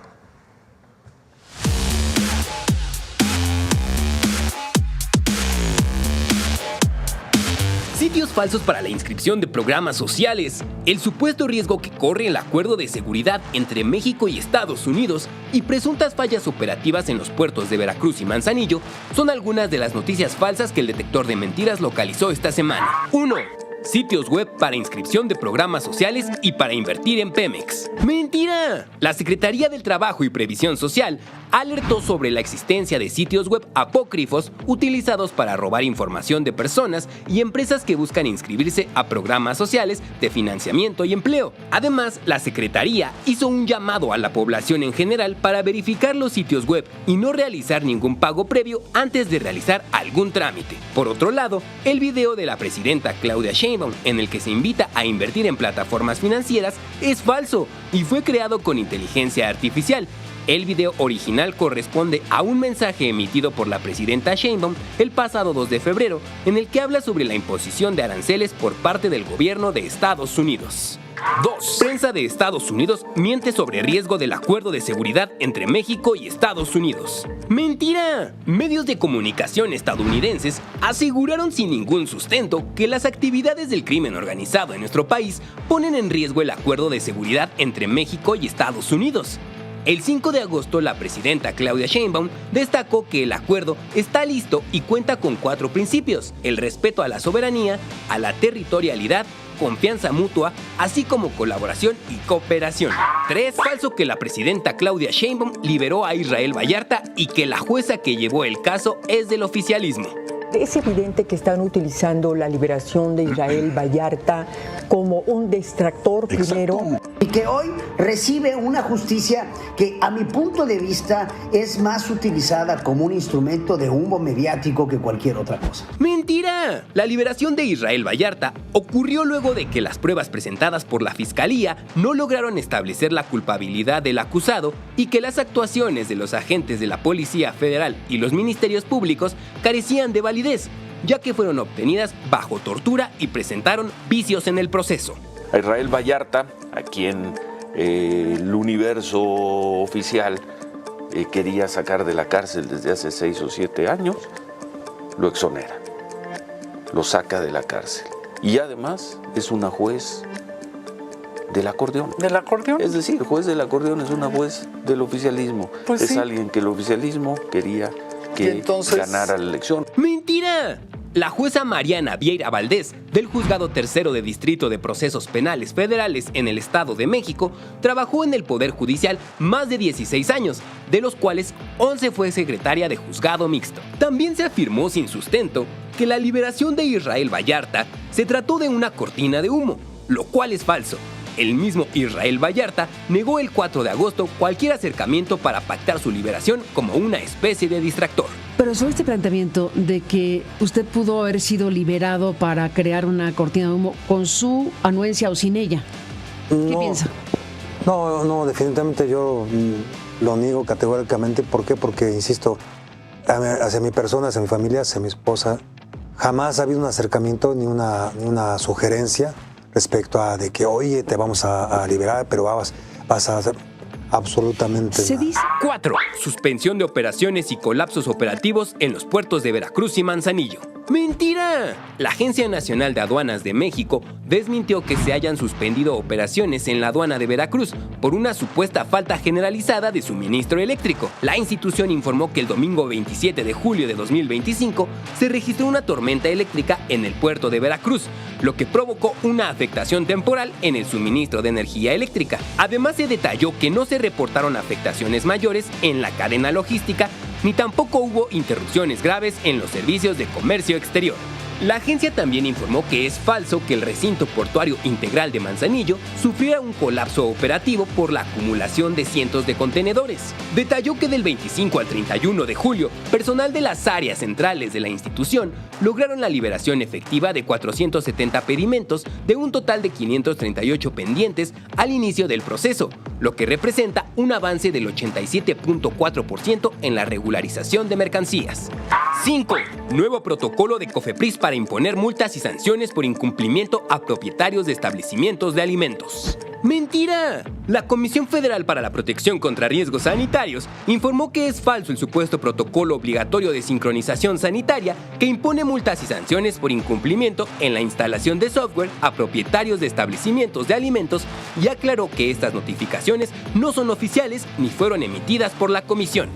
Sitios falsos para la inscripción de programas sociales, el supuesto riesgo que corre el acuerdo de seguridad entre México y Estados Unidos y presuntas fallas operativas en los puertos de Veracruz y Manzanillo son algunas de las noticias falsas que el detector de mentiras localizó esta semana. 1. Sitios web para inscripción de programas sociales y para invertir en Pemex. ¡Mentira! La Secretaría del Trabajo y Previsión Social alertó sobre la existencia de sitios web apócrifos utilizados para robar información de personas y empresas que buscan inscribirse a programas sociales de financiamiento y empleo. Además, la Secretaría hizo un llamado a la población en general para verificar los sitios web y no realizar ningún pago previo antes de realizar algún trámite. Por otro lado, el video de la presidenta Claudia Sheinbaum en el que se invita a invertir en plataformas financieras es falso y fue creado con inteligencia artificial. El video original corresponde a un mensaje emitido por la presidenta Sheinbaum el pasado 2 de febrero, en el que habla sobre la imposición de aranceles por parte del gobierno de Estados Unidos. 2. Prensa de Estados Unidos miente sobre riesgo del acuerdo de seguridad entre México y Estados Unidos. ¡Mentira! Medios de comunicación estadounidenses aseguraron sin ningún sustento que las actividades del crimen organizado en nuestro país ponen en riesgo el acuerdo de seguridad entre México y Estados Unidos. El 5 de agosto, la presidenta Claudia Sheinbaum destacó que el acuerdo está listo y cuenta con 4 principios: el respeto a la soberanía, a la territorialidad, confianza mutua, así como colaboración y cooperación. 3. Falso que la presidenta Claudia Sheinbaum liberó a Israel Vallarta y que la jueza que llevó el caso es del oficialismo. Es evidente que están utilizando la liberación de Israel Vallarta como un distractor primero. Y que hoy recibe una justicia que a mi punto de vista es más utilizada como un instrumento de humo mediático que cualquier otra cosa. ¡Mentira! La liberación de Israel Vallarta ocurrió luego de que las pruebas presentadas por la Fiscalía no lograron establecer la culpabilidad del acusado y que las actuaciones de los agentes de la Policía Federal y los ministerios públicos carecían de validez, ya que fueron obtenidas bajo tortura y presentaron vicios en el proceso. A Israel Vallarta, a quien el universo oficial quería sacar de la cárcel desde hace 6 o 7 años, lo exonera, lo saca de la cárcel. Y además es una juez del acordeón. ¿Del acordeón? Es decir, el juez del acordeón es una juez del oficialismo. Pues es sí. alguien que el oficialismo quería que ganara la elección. ¡Mentira! La jueza Mariana Vieira Valdés, del Juzgado Tercero de Distrito de Procesos Penales Federales en el Estado de México, trabajó en el Poder Judicial más de 16 años, de los cuales 11 fue secretaria de Juzgado Mixto. También se afirmó sin sustento que la liberación de Israel Vallarta se trató de una cortina de humo, lo cual es falso. El mismo Israel Vallarta negó el 4 de agosto cualquier acercamiento para pactar su liberación como una especie de distractor. Pero sobre este planteamiento de que usted pudo haber sido liberado para crear una cortina de humo con su anuencia o sin ella, ¿qué piensa? No, definitivamente yo lo niego categóricamente. ¿Por qué? Porque, insisto, hacia mi persona, hacia mi familia, hacia mi esposa, jamás ha habido un acercamiento ni una sugerencia respecto a de que, oye, te vamos a liberar, pero vas a hacer absolutamente Se nada. dice 4. Suspensión de operaciones y colapsos operativos en los puertos de Veracruz y Manzanillo. ¡Mentira! La Agencia Nacional de Aduanas de México desmintió que se hayan suspendido operaciones en la aduana de Veracruz por una supuesta falta generalizada de suministro eléctrico. La institución informó que el domingo 27 de julio de 2025 se registró una tormenta eléctrica en el puerto de Veracruz, lo que provocó una afectación temporal en el suministro de energía eléctrica. Además, se detalló que no se reportaron afectaciones mayores en la cadena logística, ni tampoco hubo interrupciones graves en los servicios de comercio exterior. La agencia también informó que es falso que el recinto portuario integral de Manzanillo sufriera un colapso operativo por la acumulación de cientos de contenedores. Detalló que del 25 al 31 de julio, personal de las áreas centrales de la institución lograron la liberación efectiva de 470 pedimentos de un total de 538 pendientes al inicio del proceso, lo que representa un avance del 87.4% en la regularización de mercancías. 5. Nuevo protocolo de COFEPRIS para imponer multas y sanciones por incumplimiento a propietarios de establecimientos de alimentos. ¡Mentira! La Comisión Federal para la Protección contra Riesgos Sanitarios informó que es falso el supuesto protocolo obligatorio de sincronización sanitaria que impone multas y sanciones por incumplimiento en la instalación de software a propietarios de establecimientos de alimentos y aclaró que estas notificaciones no son oficiales ni fueron emitidas por la Comisión.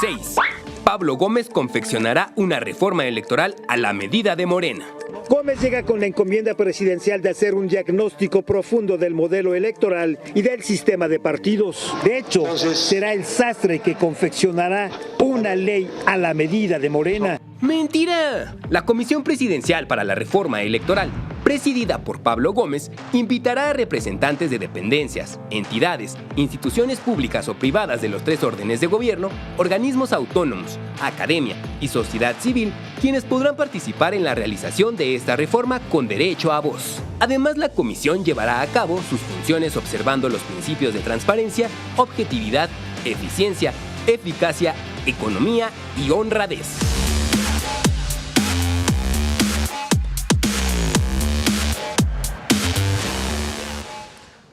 6. Pablo Gómez confeccionará una reforma electoral a la medida de Morena. Gómez llega con la encomienda presidencial de hacer un diagnóstico profundo del modelo electoral y del sistema de partidos. De hecho, será el sastre que confeccionará una ley a la medida de Morena. ¡Mentira! La Comisión Presidencial para la Reforma Electoral, presidida por Pablo Gómez, invitará a representantes de dependencias, entidades, instituciones públicas o privadas de los 3 órdenes de gobierno, organismos autónomos, academia y sociedad civil, quienes podrán participar en la realización de esta reforma con derecho a voz. Además, la comisión llevará a cabo sus funciones observando los principios de transparencia, objetividad, eficiencia, eficacia, economía y honradez.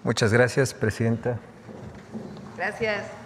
Muchas gracias, Presidenta. Gracias.